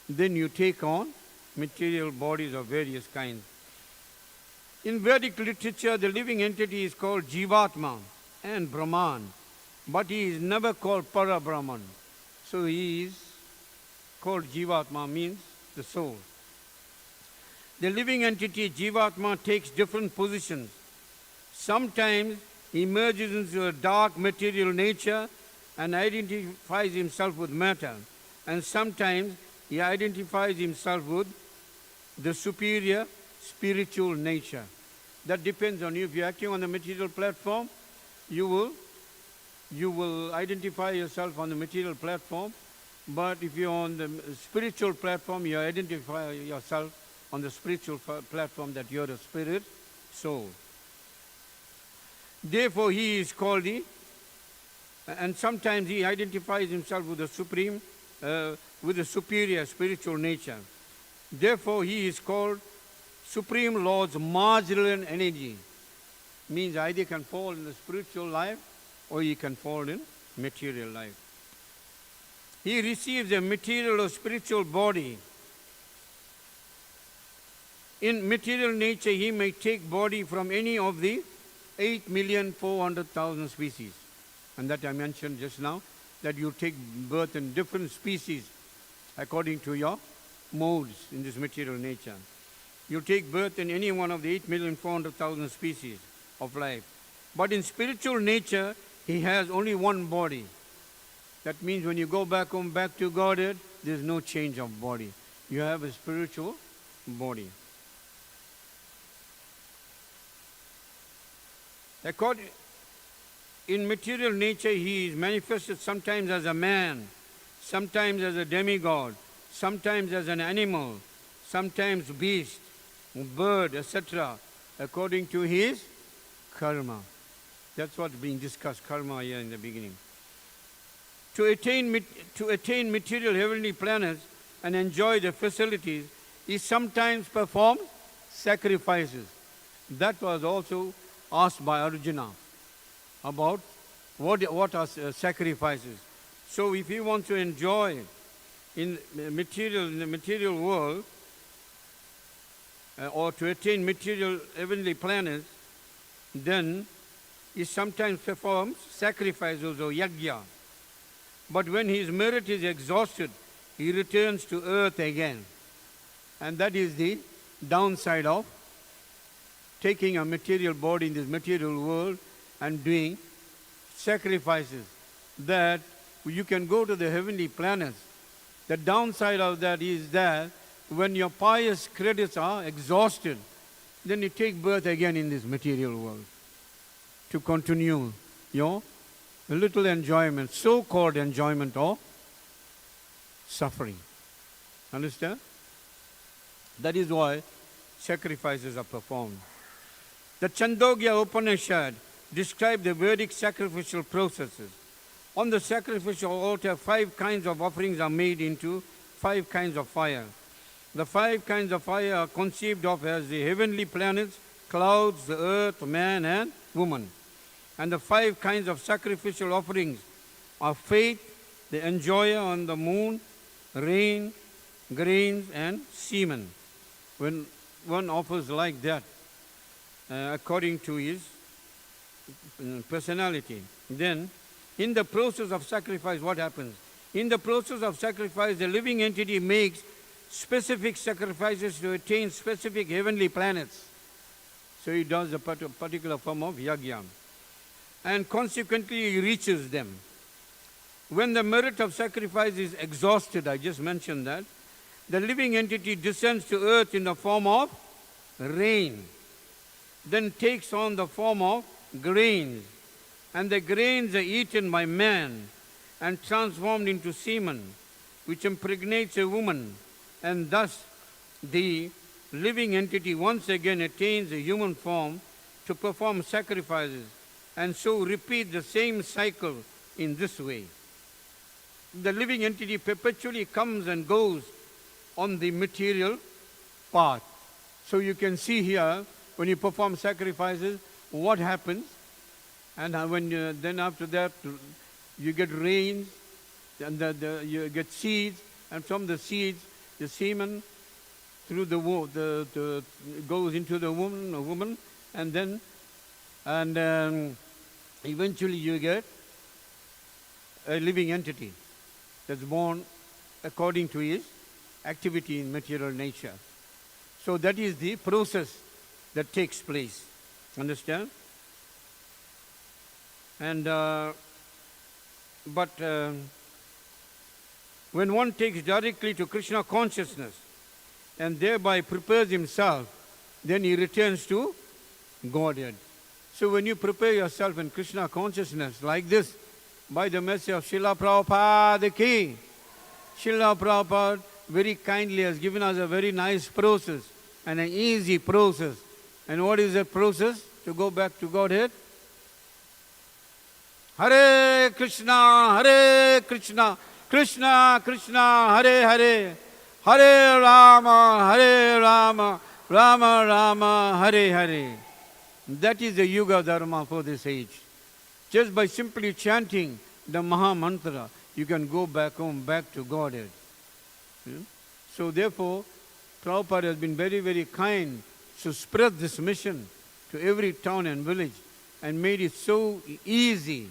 then you take on material bodies of various kinds. In Vedic literature, the living entity is called Jivatma and Brahman, but he is never called Para-Brahman. So he is called Jivatma, means the soul. The living entity Jivatma takes different positions. Sometimes he merges into a dark material nature and identifies himself with matter. And sometimes he identifies himself with the superior spiritual nature. That depends on you. If you're acting on the material platform, you will identify yourself on the material platform. But if you're on the spiritual platform, you identify yourself on the spiritual platform that you're a spirit soul. Therefore, he is called and sometimes he identifies himself with the supreme, with the superior spiritual nature. Therefore, he is called Supreme Lord's marginal energy. Means either he can fall in the spiritual life or he can fall in material life. He receives a material or spiritual body. In material nature, he may take body from any of the 8,400,000 species. And that I mentioned just now, that you take birth in different species according to your modes in this material nature. You take birth in any one of the 8,400,000 species of life. But in spiritual nature, he has only one body. That means when you go back home, back to Godhead, there's no change of body. You have a spiritual body. In material nature, he is manifested sometimes as a man, sometimes as a demigod, sometimes as an animal, sometimes beast, bird, etc., according to his karma. That's what's being discussed, karma, here in the beginning. To attain material heavenly planets and enjoy the facilities, he sometimes performs sacrifices. That was also asked by Arjuna about what are sacrifices. So if he wants to enjoy in the material world, or to attain material heavenly planets, then he sometimes performs sacrifices or yajna. But when his merit is exhausted, he returns to earth again. And that is the downside of taking a material body in this material world and doing sacrifices, that you can go to the heavenly planets. The downside of that is that when your pious credits are exhausted, then you take birth again in this material world to continue your little enjoyment, so-called enjoyment of suffering. Understand? That is why sacrifices are performed. The Chandogya Upanishad describes the Vedic sacrificial processes. On the sacrificial altar, 5 kinds of offerings are made into 5 kinds of fire. The 5 kinds of fire are conceived of as the heavenly planets, clouds, the earth, man and woman. And the 5 kinds of sacrificial offerings are faith, the enjoyer on the moon, rain, grains and semen. When one offers like that, according to his personality, then in the process of sacrifice, what happens? In the process of sacrifice, the living entity makes specific sacrifices to attain specific heavenly planets. So he does a particular form of yajna. And consequently, he reaches them. When the merit of sacrifice is exhausted, I just mentioned that, the living entity descends to earth in the form of rain, then takes on the form of grains, and the grains are eaten by man and transformed into semen, which impregnates a woman, and thus the living entity once again attains a human form to perform sacrifices, and so repeat the same cycle in this way. The living entity perpetually comes and goes on the material path. So you can see here, when you perform sacrifices, what happens, and then after that you get rains, and you get seeds, and from the seeds, the semen through the goes into the woman, and then eventually you get a living entity that's born according to his activity in material nature. So that is the process that takes place. Understand? And when one takes directly to Krishna consciousness and thereby prepares himself, then he returns to Godhead. So when you prepare yourself in Krishna consciousness like this, by the mercy of Srila Prabhupada ki, Srila Prabhupada very kindly has given us a very nice process and an easy process. And what is the process to go back to Godhead? Hare Krishna, Krishna Krishna, Hare Hare, Hare Rama, Rama Rama, Hare Hare. That is the Yuga Dharma for this age. Just by simply chanting the Maha Mantra, you can go back home, back to Godhead. So therefore, Prabhupada has been very, very kind to spread this mission to every town and village and made it so easy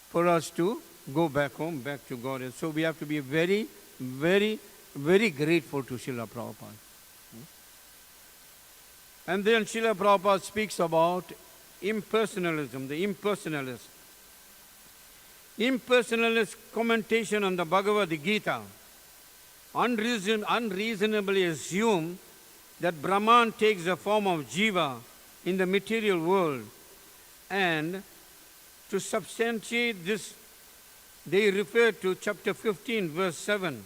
for us to go back home, back to Godhead. So we have to be very, very, very grateful to Srila Prabhupada. And then Srila Prabhupada speaks about impersonalism, the impersonalist. Impersonalist commentation on the Bhagavad Gita unreasonably assume that Brahman takes the form of Jiva in the material world, and to substantiate this, they refer to chapter 15, verse 7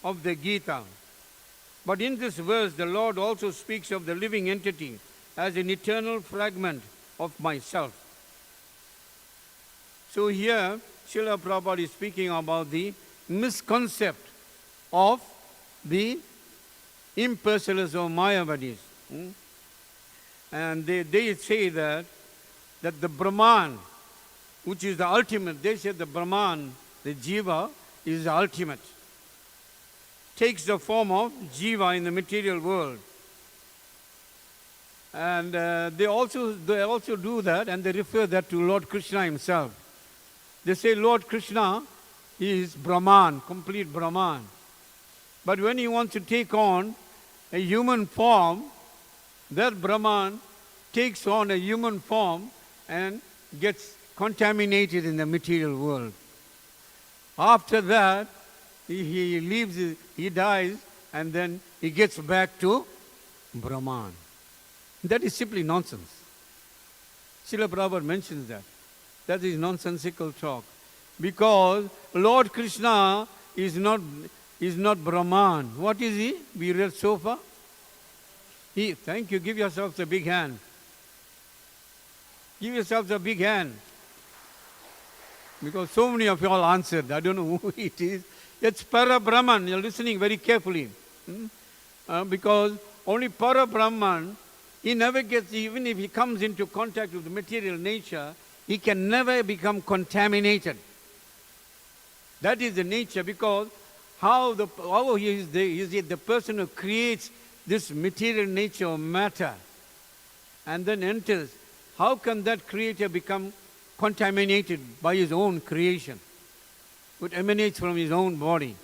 of the Gita. But in this verse, the Lord also speaks of the living entity as an eternal fragment of myself. So here, Srila Prabhupada is speaking about the misconcept of the impersonalists or Mayavadis. And they say that the Brahman, which is the ultimate, they say the Brahman, the Jiva, is the ultimate. Takes the form of Jiva in the material world. And they also do that, and they refer that to Lord Krishna himself. They say Lord Krishna is Brahman, complete Brahman. But when he wants to take on a human form, that Brahman takes on a human form and gets contaminated in the material world. After that, he leaves, he dies, and then he gets back to Brahman. That is simply nonsense. Srila Prabhupada mentions that. That is nonsensical talk. Because Lord Krishna is not Brahman. What is he? We read so far. Thank you. Give yourselves a big hand. Give yourselves a big hand. Because so many of you all answered. I don't know who it is. It's Para Brahman. You're listening very carefully. Because only Para Brahman, he never gets, even if he comes into contact with the material nature, he can never become contaminated. That is the nature, because how he is the person who creates this material nature or matter and then enters. How can that creator become contaminated by his own creation, which emanates from his own body?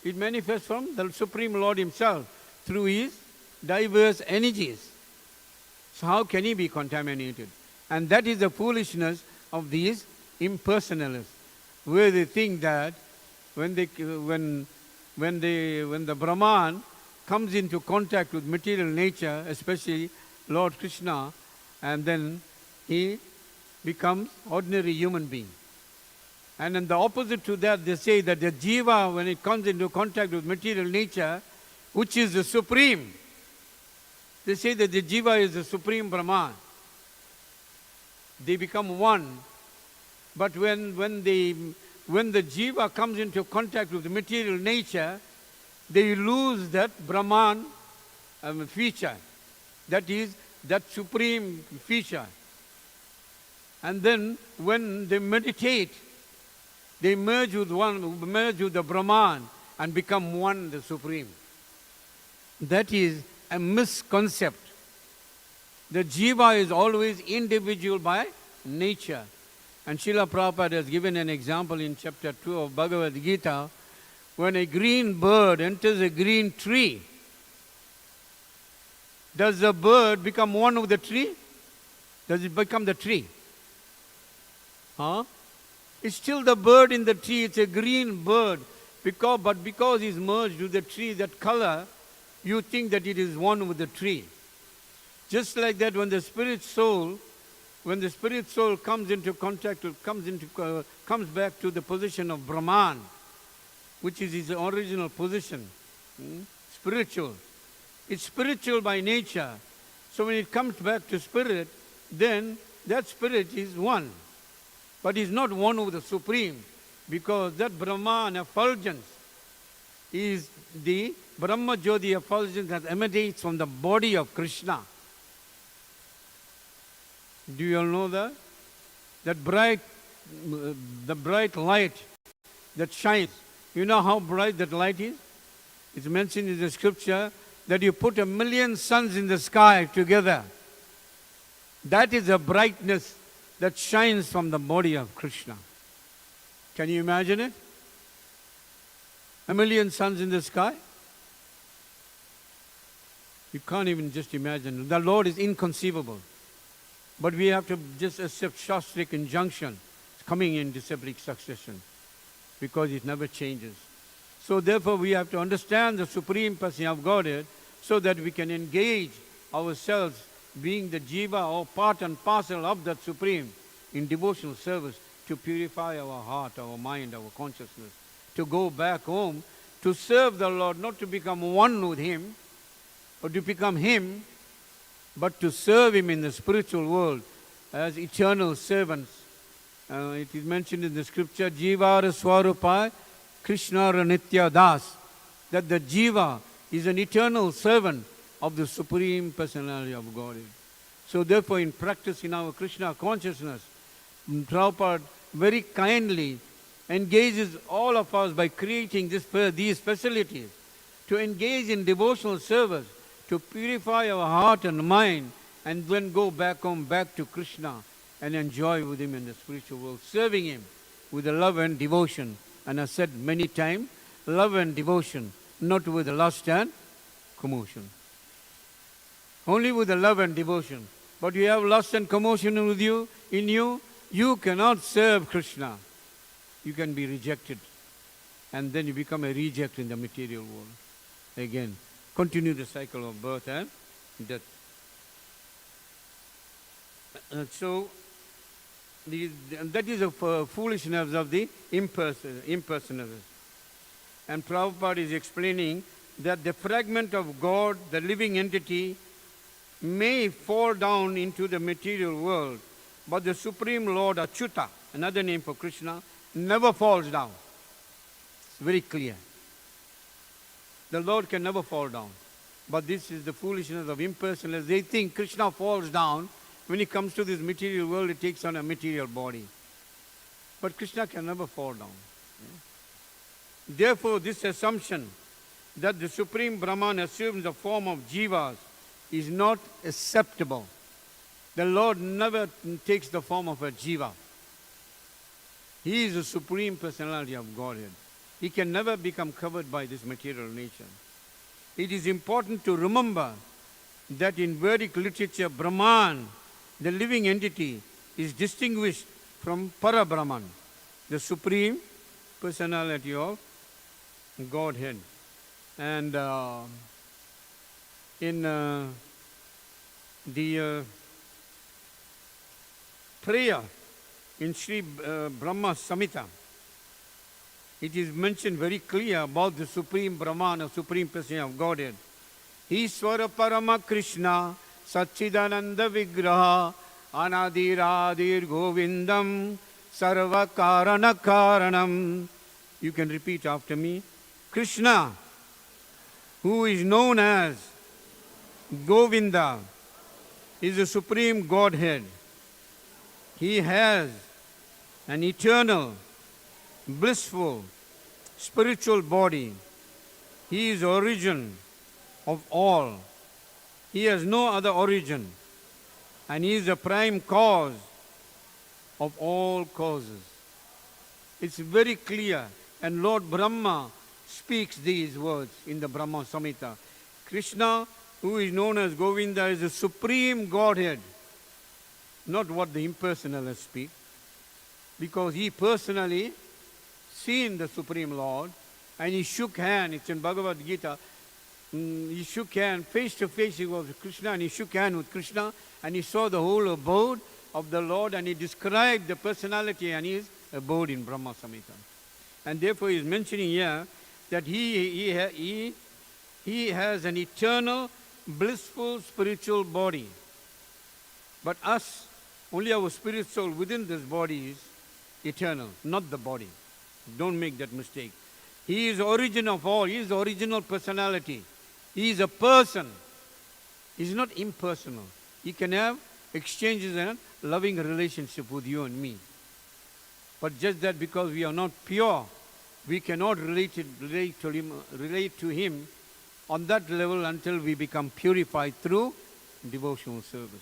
It manifests from the Supreme Lord himself through his diverse energies. So how can he be contaminated? And that is the foolishness of these impersonalists, where they think that when the Brahman comes into contact with material nature, especially Lord Krishna, and then he becomes ordinary human being. And then the opposite to that, they say that the jiva, when it comes into contact with material nature, which is the supreme, they say that the jiva is the supreme Brahman. They become one. But when the jiva comes into contact with the material nature, they lose that Brahman feature. That is, that supreme feature. And then when they meditate, they merge with the Brahman and become one, the supreme. That is a misconcept. The jiva is always individual by nature. And Srila Prabhupada has given an example in chapter 2 of Bhagavad Gita. When a green bird enters a green tree, does the bird become one with the tree? Does it become the tree? Huh? It's still the bird in the tree. It's a green bird. But because it's merged with the tree, that color, you think that it is one with the tree. Just like that, when the spirit soul comes into contact, comes back to the position of Brahman, which is his original position, spiritual. It's spiritual by nature. So when it comes back to spirit, then that spirit is one. But it's not one with the Supreme, because that Brahman effulgence is the Brahma Jyoti effulgence that emanates from the body of Krishna. Do you all know that? That the bright light that shines. You know how bright that light is? It's mentioned in the scripture that you put 1,000,000 suns in the sky together. That is a brightness that shines from the body of Krishna. Can you imagine it? 1,000,000 suns in the sky? You can't even just imagine. The Lord is inconceivable. But we have to just accept Shastric injunction. It's coming in disciplic succession, because it never changes. So therefore we have to understand the Supreme Person of Godhead so that we can engage ourselves, being the jiva or part and parcel of that Supreme, in devotional service to purify our heart, our mind, our consciousness, to go back home, to serve the Lord, not to become one with Him, or to become Him, but to serve Him in the spiritual world as eternal servants. It is mentioned in the scripture, Jivara Swarupa Krishnara Nitya Das, that the jiva is an eternal servant of the Supreme Personality of Godhead. So therefore, in practice in our Krishna consciousness, Prabhupada very kindly engages all of us by creating these facilities to engage in devotional service, to purify our heart and mind, and then go back home, back to Krishna, and enjoy with Him in the spiritual world, serving Him with the love and devotion. And I said many times, love and devotion, not with the lust and commotion. Only with the love and devotion. But you have lust and commotion in you, you cannot serve Krishna. You can be rejected. And then you become a reject in the material world. Again, continue the cycle of birth and death. So, that is a foolishness of the impersonalists. And Prabhupada is explaining that the fragment of God, the living entity, may fall down into the material world, but the Supreme Lord Achyuta, another name for Krishna, never falls down. It's very clear. The Lord can never fall down. But this is the foolishness of impersonalists. They think Krishna falls down. When He comes to this material world, it takes on a material body. But Krishna can never fall down. Therefore, this assumption that the Supreme Brahman assumes the form of jivas is not acceptable. The Lord never takes the form of a jiva. He is the Supreme Personality of Godhead. He can never become covered by this material nature. It is important to remember that in Vedic literature, Brahman, the living entity, is distinguished from Para-Brahman, the Supreme Personality of Godhead. And in the prayer in Sri Brahma Samhita, it is mentioned very clear about the Supreme Brahman, or Supreme Person of Godhead. Ishvara Parama Krishna Satchidananda Vigraha Anadiradir Govindam Sarva Karana Karanam. You can repeat after me. Krishna, who is known as Govinda, is the Supreme Godhead. He has an eternal, blissful, spiritual body. He is origin of all. He has no other origin. And he is the prime cause of all causes. It's very clear. And Lord Brahma speaks these words in the Brahma Samhita. Krishna, who is known as Govinda, is the Supreme Godhead. Not what the impersonalists speak. Because he personally seen the Supreme Lord and he shook hand. It's in Bhagavad Gita. He shook hand, face to face he was with Krishna, and he shook hand with Krishna and he saw the whole abode of the Lord and he described the personality and his abode in Brahma Samhita. And therefore he is mentioning here that he has an eternal, blissful spiritual body. But us, only our spirit soul within this body is eternal, not the body. Don't make that mistake. He is the origin of all. He is the original personality. He is a person. He is not impersonal. He can have exchanges and loving relationship with you and me. But just that because we are not pure, we cannot relate to him on that level until we become purified through devotional service.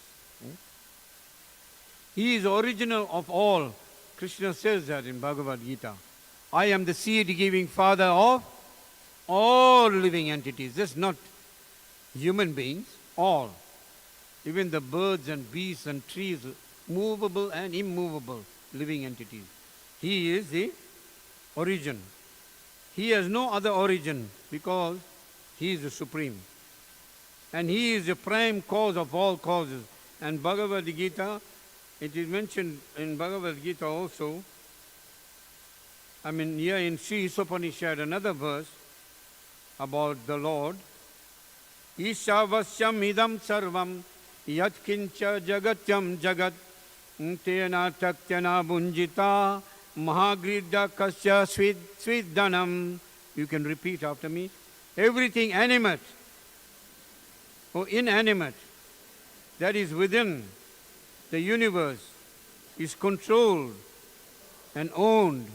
He is original of all. Krishna says that in Bhagavad Gita. I am the seed-giving father of all living entities. That's not human beings, all. Even the birds and beasts and trees, movable and immovable living entities. He is the origin. He has no other origin because he is the supreme. And he is the prime cause of all causes. And Bhagavad Gita, it is mentioned in Bhagavad Gita also, here in Sri Upanishad, another verse about the Lord. Ishavasyam idam sarvam yatkincha jagatyam jagat tena takyana bunjita mahagridya kasya sviddanam. You can repeat after me. Everything animate or inanimate that is within the universe is controlled and owned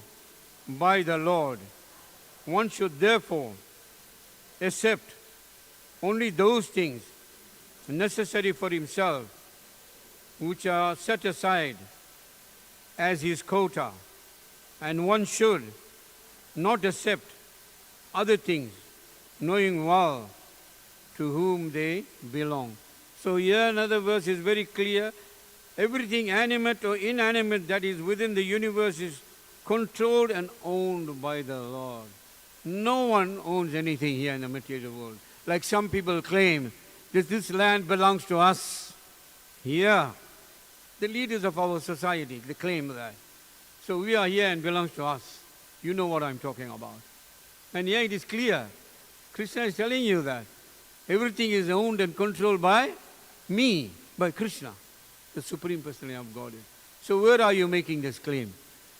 by the Lord. One should therefore accept only those things necessary for himself which are set aside as his quota, and one should not accept other things knowing well to whom they belong. So here another verse is very clear. Everything animate or inanimate that is within the universe is controlled and owned by the Lord. No one owns anything here in the material world. Like some people claim that this land belongs to us. Here, the leaders of our society, they claim that. So we are here and belongs to us. You know what I'm talking about. And here it is clear. Krishna is telling you that everything is owned and controlled by me, by Krishna, the Supreme Personality of Godhead. So where are you making this claim?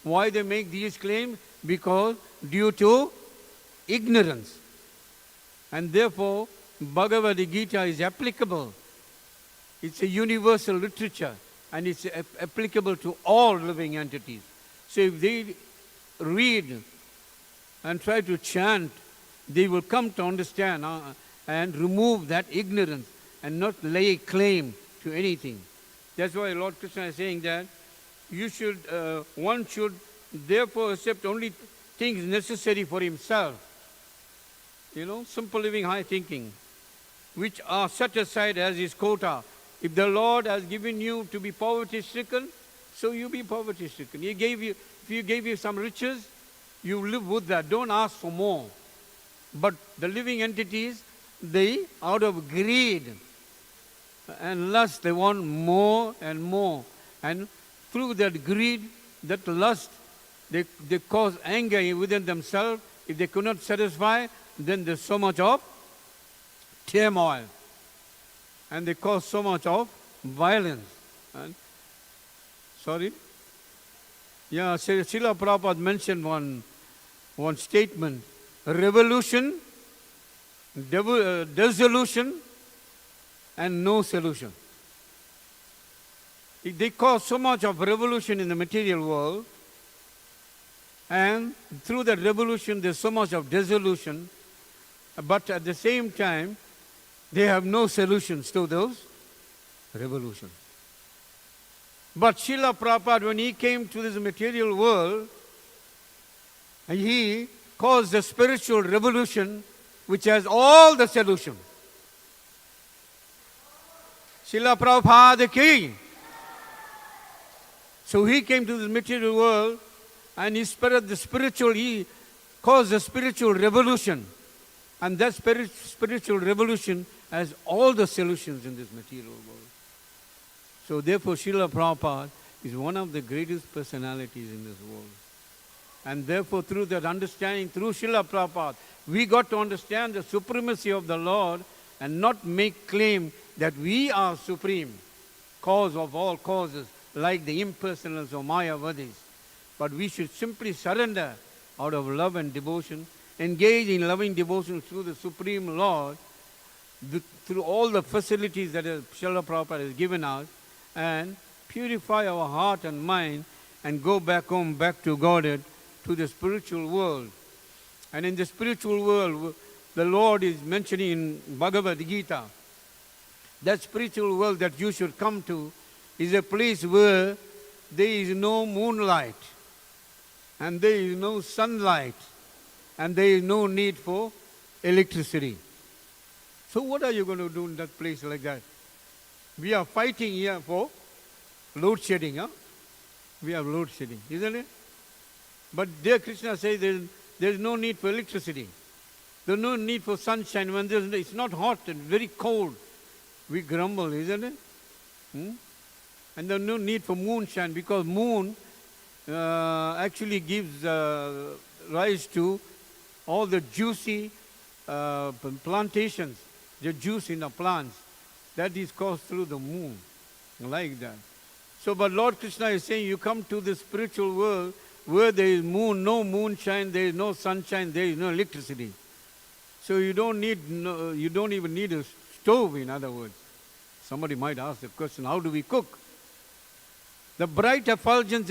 Why they make these claims? Because due to ignorance. And therefore, Bhagavad Gita is applicable. It's a universal literature and it's applicable to all living entities. So if they read and try to chant, they will come to understand and remove that ignorance and not lay claim to anything. That's why Lord Krishna is saying that one should therefore accept only things necessary for himself. Simple living, high thinking, which are set aside as his quota. If the Lord has given you to be poverty-stricken, so you be poverty-stricken. If He gave you some riches, you live with that. Don't ask for more. But the living entities, they, out of greed and lust, they want more and more. And through that greed, that lust, They cause anger within themselves. If they could not satisfy, then there's so much of turmoil. And they cause so much of violence. And, sorry? Yeah, Srila Prabhupada mentioned one statement. Revolution, dissolution, and no solution. They cause so much of revolution in the material world, and through that revolution there's so much of dissolution, but at the same time they have no solutions to those revolutions. But Srila Prabhupada, when he came to this material world, he caused a spiritual revolution which has all the solution. Srila Prabhupada ki. So he came to this material world and he caused a spiritual revolution. And that spiritual revolution has all the solutions in this material world. So therefore Srila Prabhupada is one of the greatest personalities in this world. And therefore through that understanding, through Srila Prabhupada, we got to understand the supremacy of the Lord and not make claim that we are supreme, cause of all causes, like the impersonals or Mayavadis. But we should simply surrender out of love and devotion, engage in loving devotion through the Supreme Lord, through all the facilities that Srila Prabhupada has given us, and purify our heart and mind and go back home, back to Godhead, to the spiritual world. And in the spiritual world, the Lord is mentioning in Bhagavad Gita, that spiritual world that you should come to is a place where there is no moonlight, and there is no sunlight, and there is no need for electricity. So what are you going to do in that place like that? We are fighting here for load shedding, huh? We have load shedding, isn't it? But dear Krishna says there is no need for electricity. There is no need for sunshine. When it's not hot and very cold, we grumble, isn't it? And there's no need for moonshine, because moon actually gives rise to all the juicy plantations, the juice in the plants. That is caused through the moon, like that. So, but Lord Krishna is saying, you come to the spiritual world where there is no moonshine, there is no sunshine, there is no electricity. So you don't even need a stove, in other words. Somebody might ask the question, how do we cook? The bright effulgence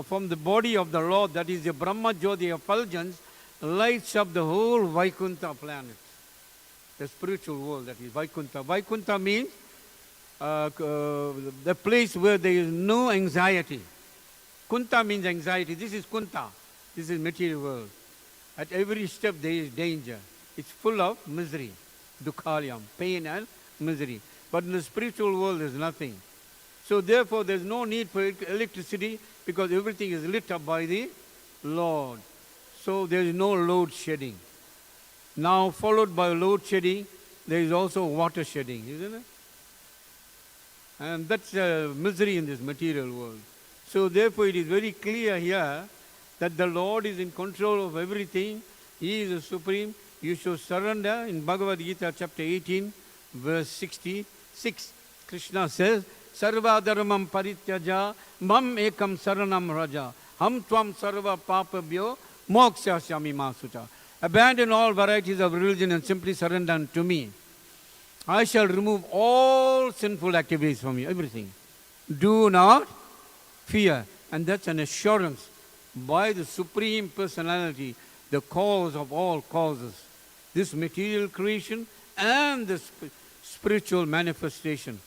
from the body of the Lord, that is the Brahma Jyoti effulgence, lights up the whole Vaikuntha planet. The spiritual world, that is Vaikuntha. Vaikuntha means the place where there is no anxiety. Kunta means anxiety. This is Kunta. This is material world. At every step there is danger. It's full of misery, dukhalyam, pain and misery. But in the spiritual world there is nothing. So therefore there is no need for electricity, because everything is lit up by the Lord. So there is no load shedding. Now followed by load shedding, there is also water shedding, isn't it? And that's misery in this material world. So therefore it is very clear here that the Lord is in control of everything. He is the supreme. You should surrender. In Bhagavad Gita chapter 18, verse 66, Krishna says, Sarva dharmam parityaja mam ekam saranam raja ham tvam sarva papabhyo mokshasyami masuta. Abandon all varieties of religion and simply surrender unto me. I shall remove all sinful activities from you, everything. Do not fear. And that's an assurance by the Supreme Personality, the cause of all causes. This material creation and the spiritual manifestation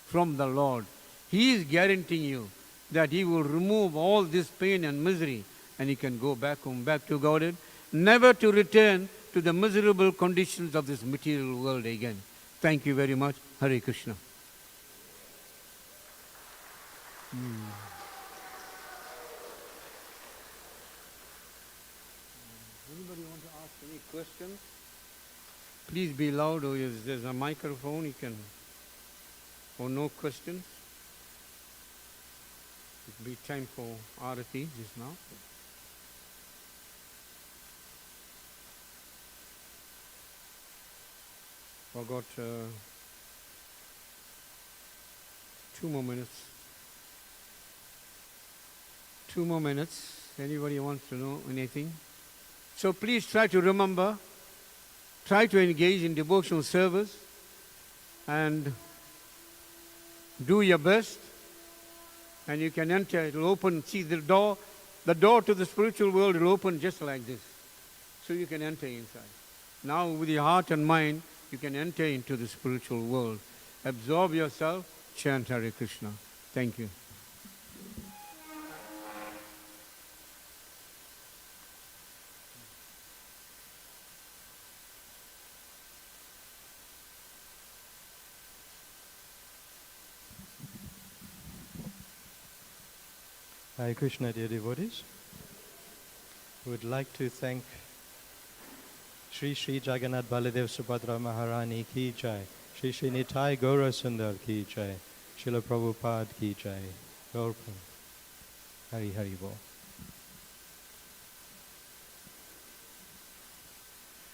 from the Lord. He is guaranteeing you that He will remove all this pain and misery, and He can go back home, back to Godhead, never to return to the miserable conditions of this material world again. Thank you very much. Hare Krishna. Anybody want to ask any questions? Please be loud, or if there's a microphone, you can. Or no questions? It'll be time for Arati just now. Forgot 2 more minutes. 2 more minutes. Anybody wants to know anything? So please try to remember, try to engage in devotional service and do your best, and you can enter. It will open. See, the door to the spiritual world will open just like this. So you can enter inside. Now with your heart and mind, you can enter into the spiritual world. Absorb yourself, chant Hare Krishna. Thank you. Hare Krishna, dear devotees. We would like to thank Sri Sri Jagannath Baladev Subhadra Maharani ki jai, Sri Sri Nitai Gaura Sundar ki jai, Srila Prabhupada ki jai, Gaurpam, Hari Hari Bol.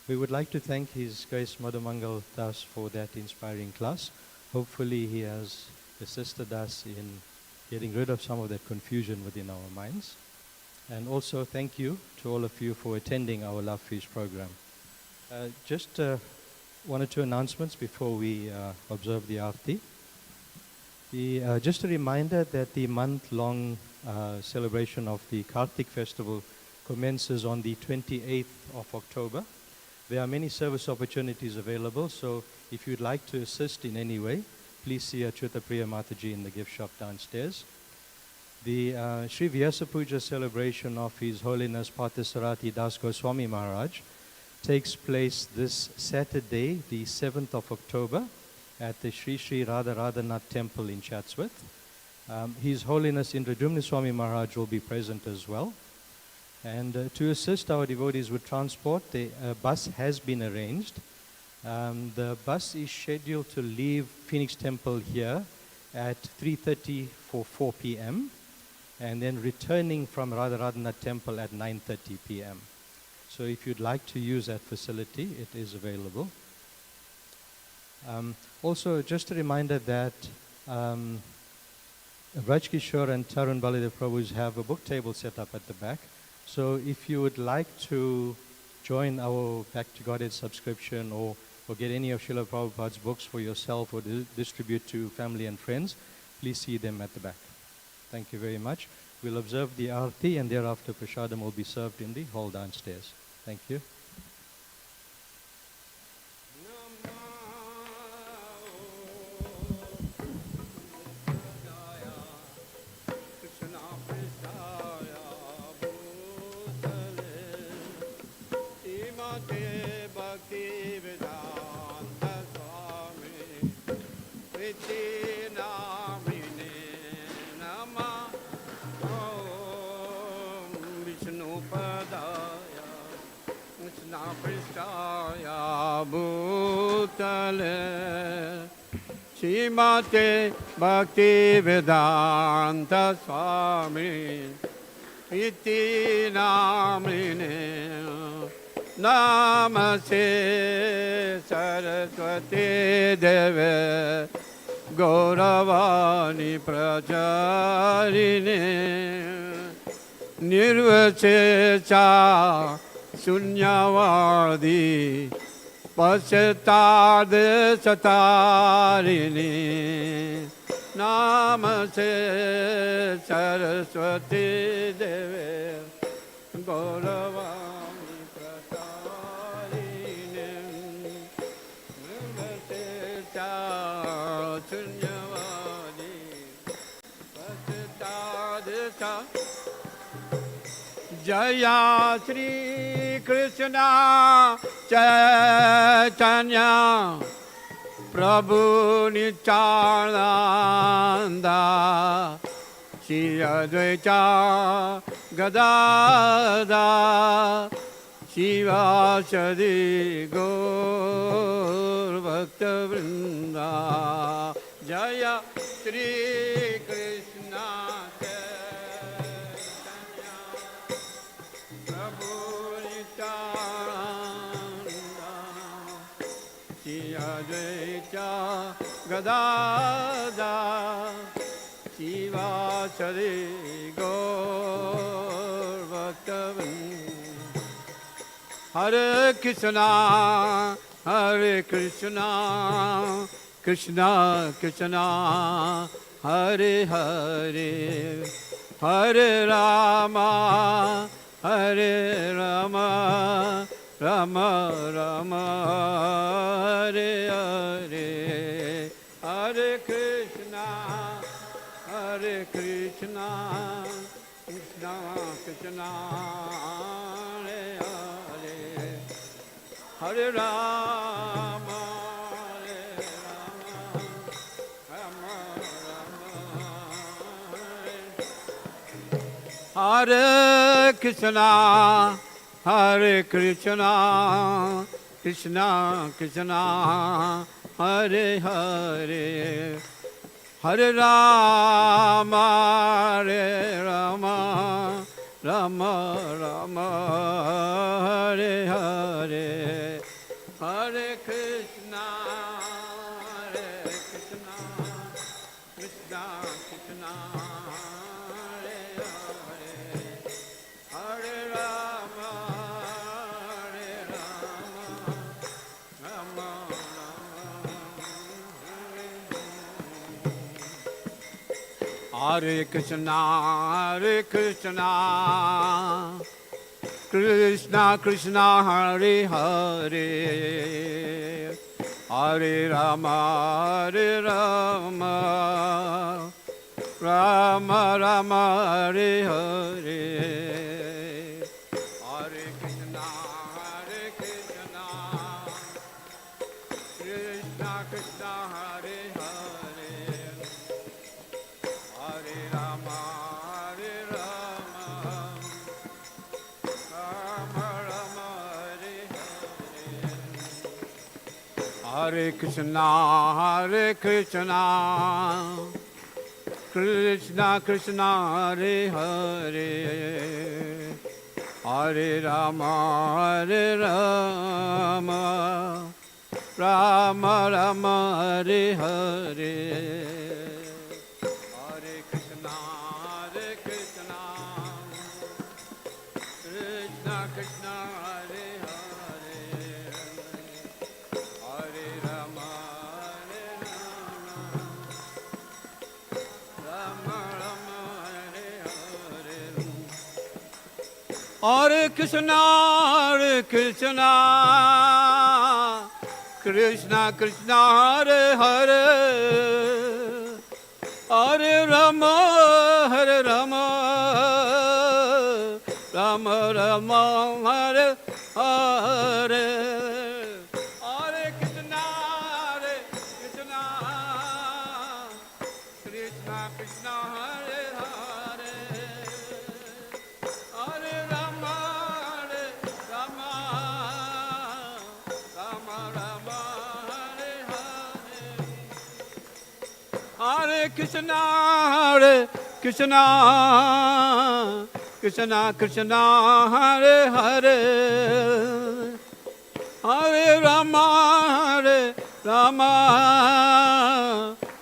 We would like to thank His Grace Madhamangal Das for that inspiring class. Hopefully he has assisted us in getting rid of some of that confusion within our minds. And also thank you to all of you for attending our Love Feast program. Just one or two announcements before we observe the Aarti. Just a reminder that the month-long celebration of the Kartik festival commences on the 28th of October. There are many service opportunities available, so if you'd like to assist in any way, please see Achyuta Priya Mataji in the gift shop downstairs. The Sri Vyasa Puja celebration of His Holiness Parthasarati Das Goswami Maharaj takes place this Saturday, the 7th of October, at the Sri Sri Radha Radhanath Temple in Chatsworth. His Holiness Indradumni Swami Maharaj will be present as well. And to assist our devotees with transport, a bus has been arranged. The bus is scheduled to leave Phoenix Temple here at 3:30 for 4 p.m. and then returning from Radha Radhanath Temple at 9:30 p.m. So if you'd like to use that facility, it is available. Also, just a reminder that Raj Kishore and Tarun Baladev Prabhus have a book table set up at the back. So if you would like to join our Back to Godhead subscription or get any of Srila Prabhupada's books for yourself or distribute to family and friends, please see them at the back. Thank you very much. We'll observe the Aarti and thereafter Prasadam will be served in the hall downstairs. Thank you. Srimate Bhakti Vedanta Swami Iti Namine Namaste Saraswati Deve Gauravani Prajarine Nirvachecha Sunyavadi Pasatad Satarini Namaste Saraswati Deve Gauravani Pratarine Nirvachecha Sunyavadi Pasatad Satarini Jaya Shri Krishna Chaitanya Prabhu Nityananda Shri Advaita Gadada Shiva Shri Gaur Bhakta Vrinda Jaya Shri Krishna Advaita Gadada Shivachari Gaur Bhaktavan Hare Krishna Hare Krishna Krishna Krishna Hare Hare Hare Rama Hare Rama Rama Rama Hare Hare Hare Krishna Krishna Krishna Hare Hare Hare Rama Hare Rama Rama Rama Hare Krishna Hare Krishna Krishna Krishna Hare Hare Hare Rama Hare Rama Rama Rama Hare Hare Hare Krishna Krishna Krishna Hare Hare Hare Rama Hare Rama Rama Hare Krishna Krishna Krishna Hare Hare Hare Rama Rama Rama Hare Hare Hare Krishna Krishna Krishna Hare Hare Hare Rama Rama Rama Hare Hare Hare Krishna Krishna Krishna Hare Hare Hare Rama Rama Rama Hare Hare Hare Krishna Krishna Krishna Hare Hare Hare Rama Rama Rama Hare Hare Hare Krishna Krishna Krishna Hare Hare Hare Rama Rama Rama Hare Hare Hare Krishna Krishna Krishna Hare Hare Hare Rama Rama Rama Hare Hare Hare Krishna Krishna Krishna Hare Hare Hare Rama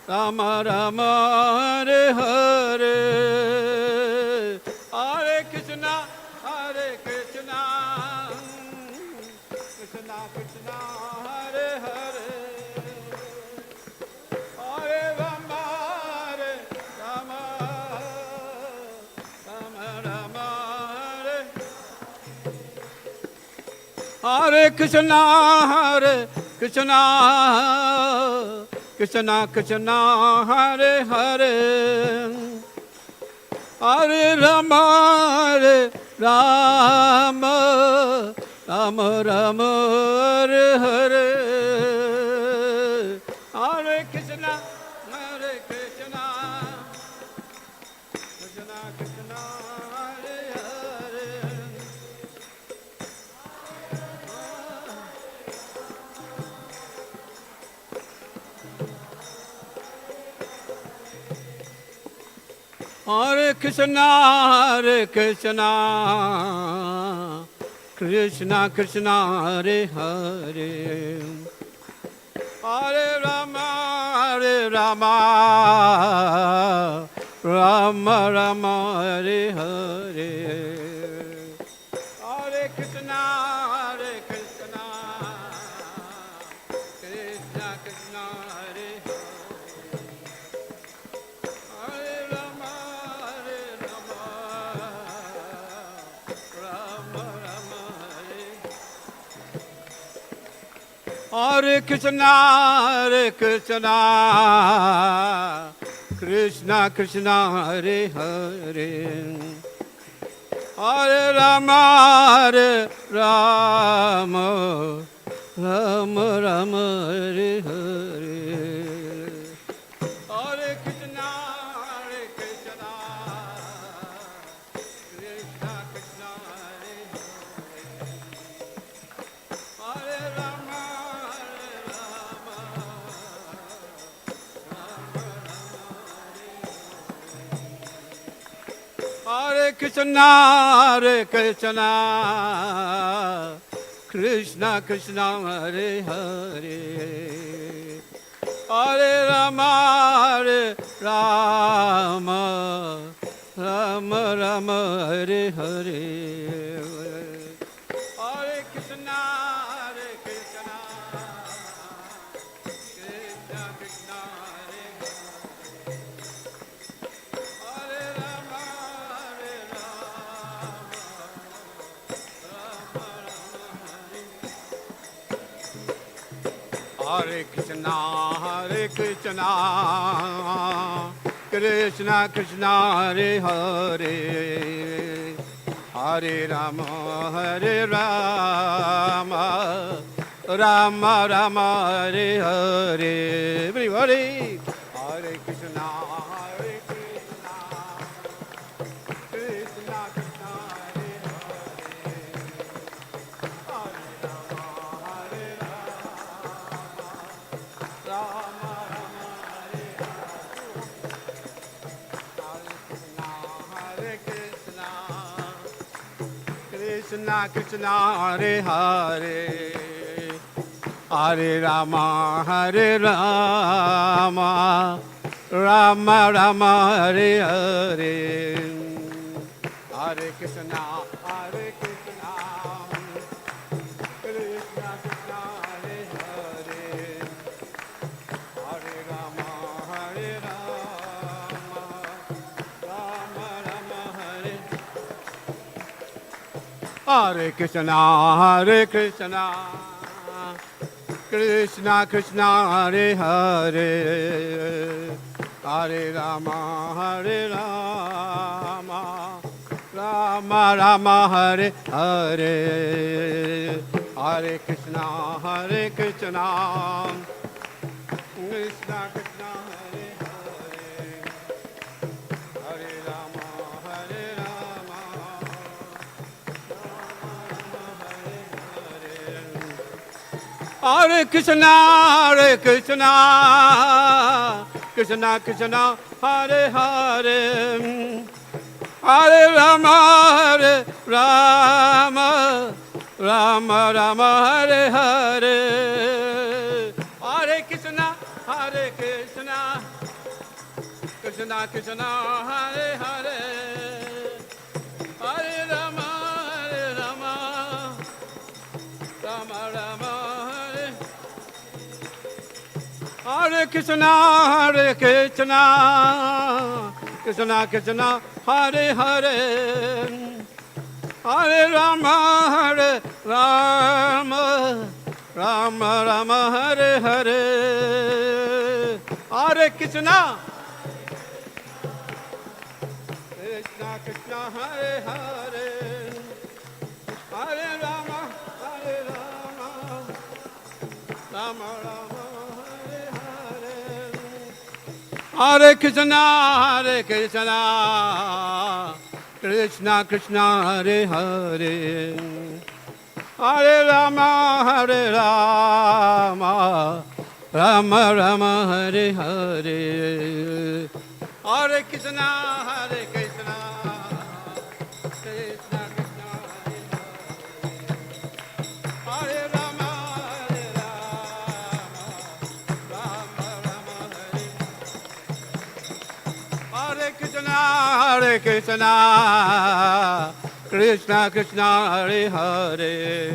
Rama Rama Hare Hare Hare Krishna Krishna Krishna Hare Hare Hare Rama Rama Rama Hare Hare Krishna Krishna Krishna Hare Hare Hare Rama Rama Rama Hare Hare Hare Krishna Krishna Krishna Hare Hare Hare Krishna Krishna Krishna Hare Hare Hare Rama, Rama Rama, Hare Hare. Hare Krishna, Krishna Krishna, Hare Hare. Hare Rama, Rama Rama, Hare. Hare Krishna, Krishna Krishna, Hare Hare. Hare Rama, Rama Rama, Hare Hare. Hare Krishna, Krishna Krishna, Hare Hare. Hare Rama, Hare Krishna, Krishna Krishna, Hare Hare. Hare Rama, Rama Rama, Hare Hare. Hare Krishna, Krishna Krishna, Hare Hare. Hare Rama, Hare Krishna, Krishna Krishna, Hare Hare. Hare Rama, Rama Rama, Hare Hare. Everybody, Hare Krishna, Krishna Krishna, Hare Hare. Hare Rama, Rama Rama, Hare Hare. Krishna Krishna, Hare Hare. Hare Rama, Rama Rama, Hare Hare. Hare Krishna, Krishna Krishna, Hare Hare. Hare Rama, Rama Rama, Hare. Hare Krishna, Krishna Krishna, Hare Hare. Hare Rama, Rama Rama, Hare Hare. Hare Krishna, Krishna Krishna, Hare Hare. Hare Rama, Hare Krishna, Krishna Krishna, Hare Hare. Hare Rama, Rama Rama, Hare Hare. Hare Krishna, Krishna Krishna, Hare Hare. Hare Rama, Rama Rama, Hare. Hare Krishna, Krishna Krishna, Hare Hare. Hare Rama, Rama Rama, Hare Hare. Hare Krishna, Krishna Krishna, Hare Hare. Hare Rama, Rama Rama, Hare Hare. Hare Krishna, Krishna Krishna, Hare Hare. Hare Rama, Rama Rama, Hare Hare. Hare Krishna, Krishna Krishna, Hare Hare. Hare Rama, Hare Krishna, Krishna Krishna, Hare Hare,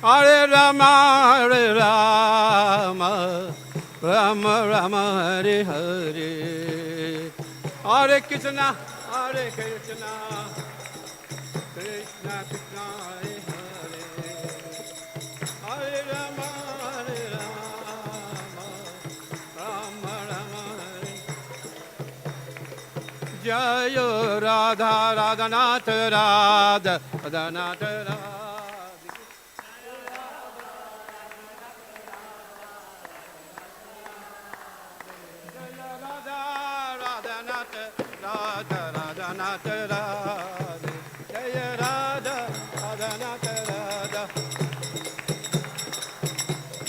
Hare Rama, Hare Rama, Rama Rama, Hare Hare, Hare Krishna, Hare Krishna, Krishna Krishna, Hare Hare, Hare Rama, Hare Rama, Rama Rama, Hare. Jaya Radha, Radhanath Radha, Radhanath Radha.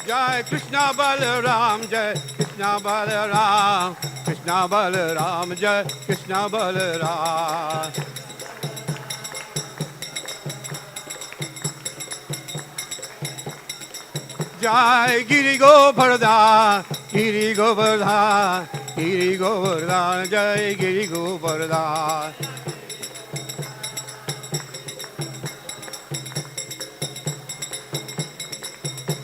Jai Krishna Balaram, Jai Krishna Balaram, Krishna Balaram, Jai Krishna Balaram. Jai Giri Govardhan, Giri Govardhan, Giri Govardhan, Jai Giri Govardhan.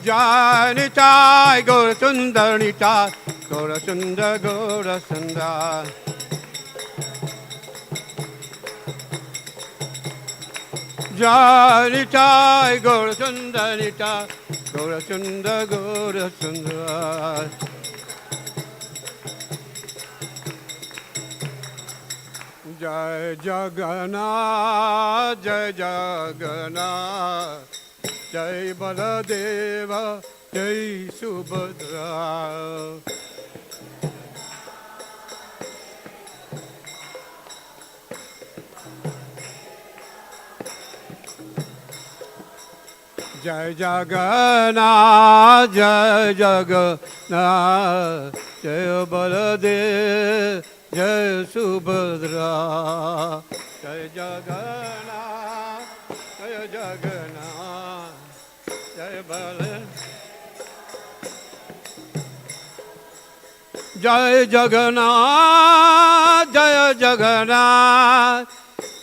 Jai Nitai Gaura Sundar Nitai Gaura Sundar Gaura Sundar. Jai Nitai Gaura Sundar Nitai Gaura Sundar Gaura Sundar. Jai Jagannath, Jai Jagannath, Jai Baladeva, Jai Subhadra. Jai Jagannath, Jai Jagannath, Jai Baladeva, Jai Subhadra. Jai Jagannath, Jai Jagannath, Jai Baladeva. Jai Jagannath, Jai Jagannath,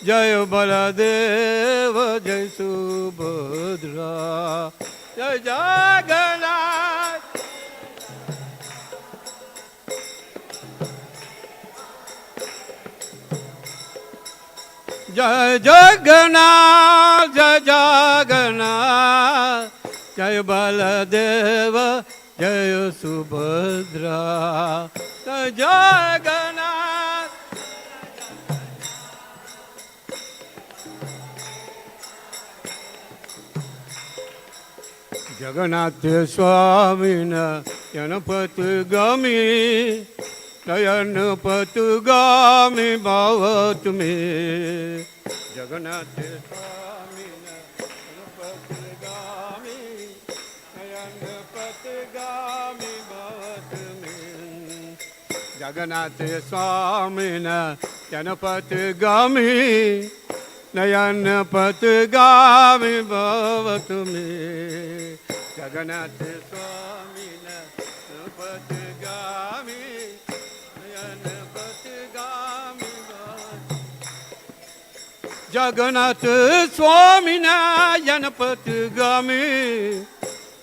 Jai Baladeva, Jai Subhadra. Jai Jagannath. Jai Jagannath, Jai Jagannath, Jai Baladeva, Jai Subhadra. Jai Jagannath. Jagannath Swamina Yanapatugami Yanapatugami Bhavatme. Jagannath Swamina Yanapatugami Yanapatugami Bhavatme. Jagannath Swamina Yanapatugami Nayanapatugami Bhavatme. Jagannath Swamina Yanapatugami Nayanapatugami Bhavatme. Jagannath Swamina Yanapatugami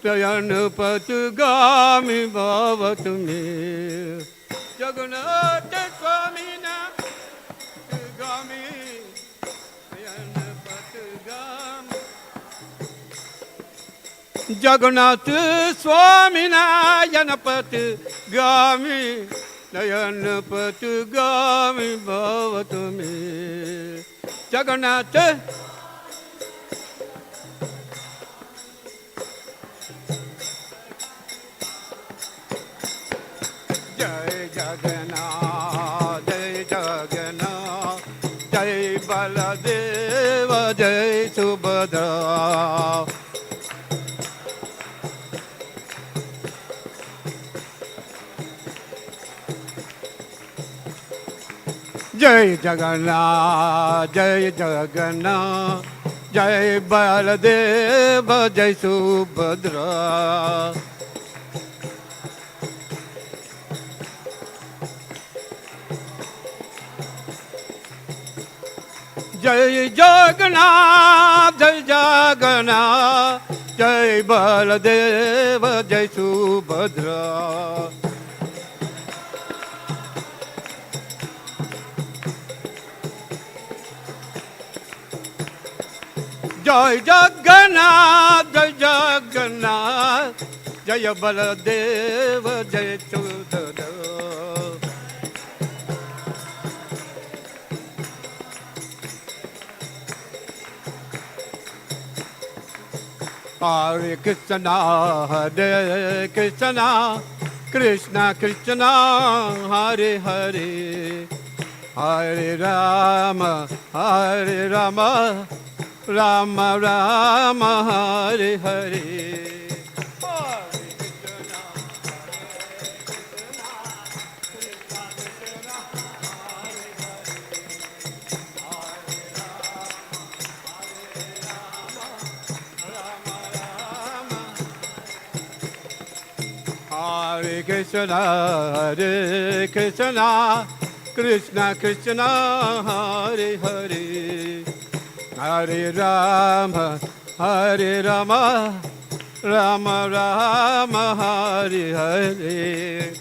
Nayanapatugami Bhavatme. Jagannath Swamina Yanapatugami Jagannath Swamina Yanapatugami Nayanapatugami Bhavatme. Jagannath Jai Jagannath, Jai Jagannath, Jai Baladeva, Jai Subhadra. Jai Jagannath, Jai Jagannath, Jai Baladeva, Jai Subhadra. जय जगन्नाथ जय जगन्नाथ जय बलदेव जय सुभद्रा जय जगन्नाथ जय जगन्नाथ जय बलदेव जय Subhadra Hare Krishna, Hare Krishna, Krishna Krishna, Hare Hare, Hare Rama, Hare Rama, Rama Rama, Hare Hare. Hare Krishna, Hare Krishna, Krishna Krishna, Hare Hare, Hare Rama, Hare Rama, Rama Rama, Hare Hare.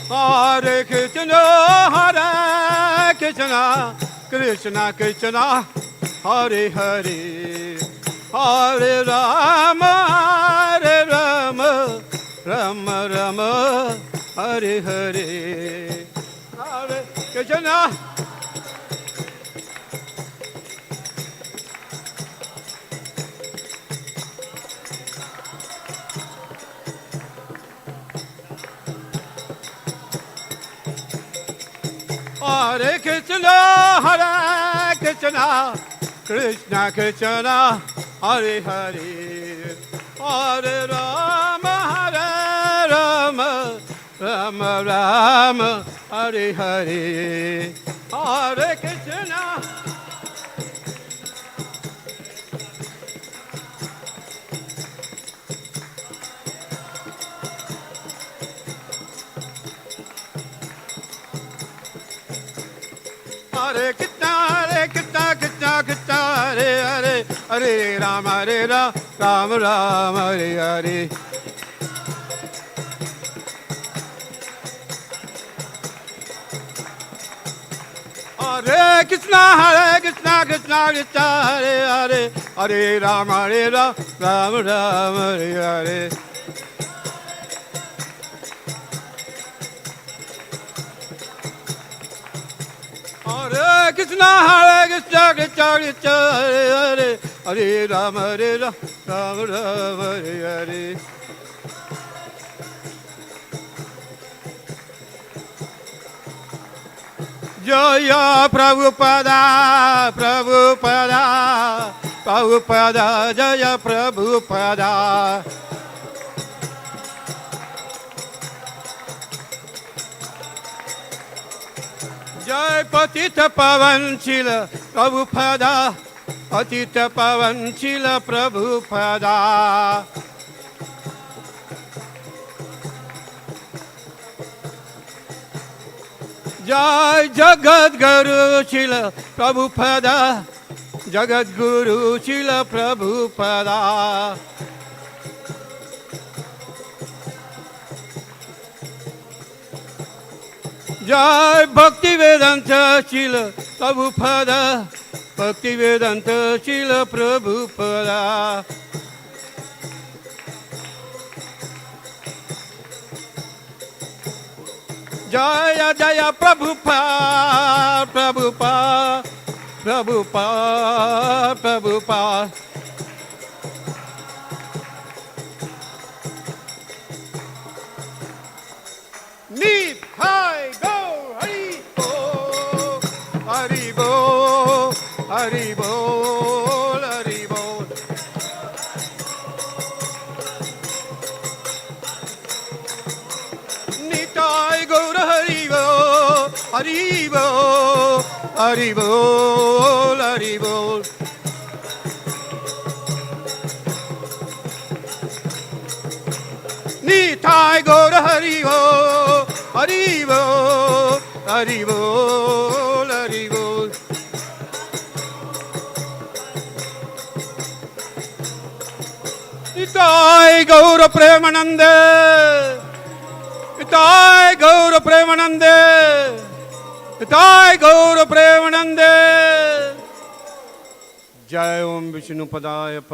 Hare Krishna, Hare Krishna, Krishna Krishna, Hare Hare, Hare Rama, Hare Rama, Rama Rama, Hare Hare, Hare Krishna. Hare Krishna, Hare Krishna, Krishna Krishna, Hare Hare, Hare Rama, Hare Rama, Rama Rama, Hare Hare, Hare Krishna. Hare Krishna, Hare Krishna, Krishna Krishna, Hare Hare, Hare Rama, Hare Rama, Rama Rama, Hare Hare. Hare Krishna, Hare Krishna, Krishna Krishna, Hare Hare, Hare Rama, Hare Rama, Rama Rama, Hare Hare. Hare Krishna, Hare Krishna, Krishna Krishna, Hare Hare, Hare Rama, Hare Rama, Rama Rama, Hare Hare. Jaya Prabhupada, Prabhupada, Prabhupada, Jaya Prabhupada. Jai Patita Pavan Chila Prabhupada, Patita Pavan Chila Prabhupada. Jai Jagat Guru Chila Prabhupada, Jagat Guru Chila Prabhupada. Jai Bhakti Vedanta Chila Prabhupada, Bhakti Vedanta Chila Prabhupada. Jaya Jaya Prabhupada, Prabhupada, Prabhupada, Prabhupada. Meet, hi, go, Hari Bol, Hari Bol, Hari Bol, Hari Bol. Nitai Gaura Hari Bol, Hari Bol, Hari Bol, Hari Bol. Nitai Gaur Hari Bol, Hari Bol, Hari Bol, Hari Bol. Nitai Gaur Premanande, Nitai Gaur Premanande, Nitai Gaur Premanande. Jai Om Vishnu Padaya.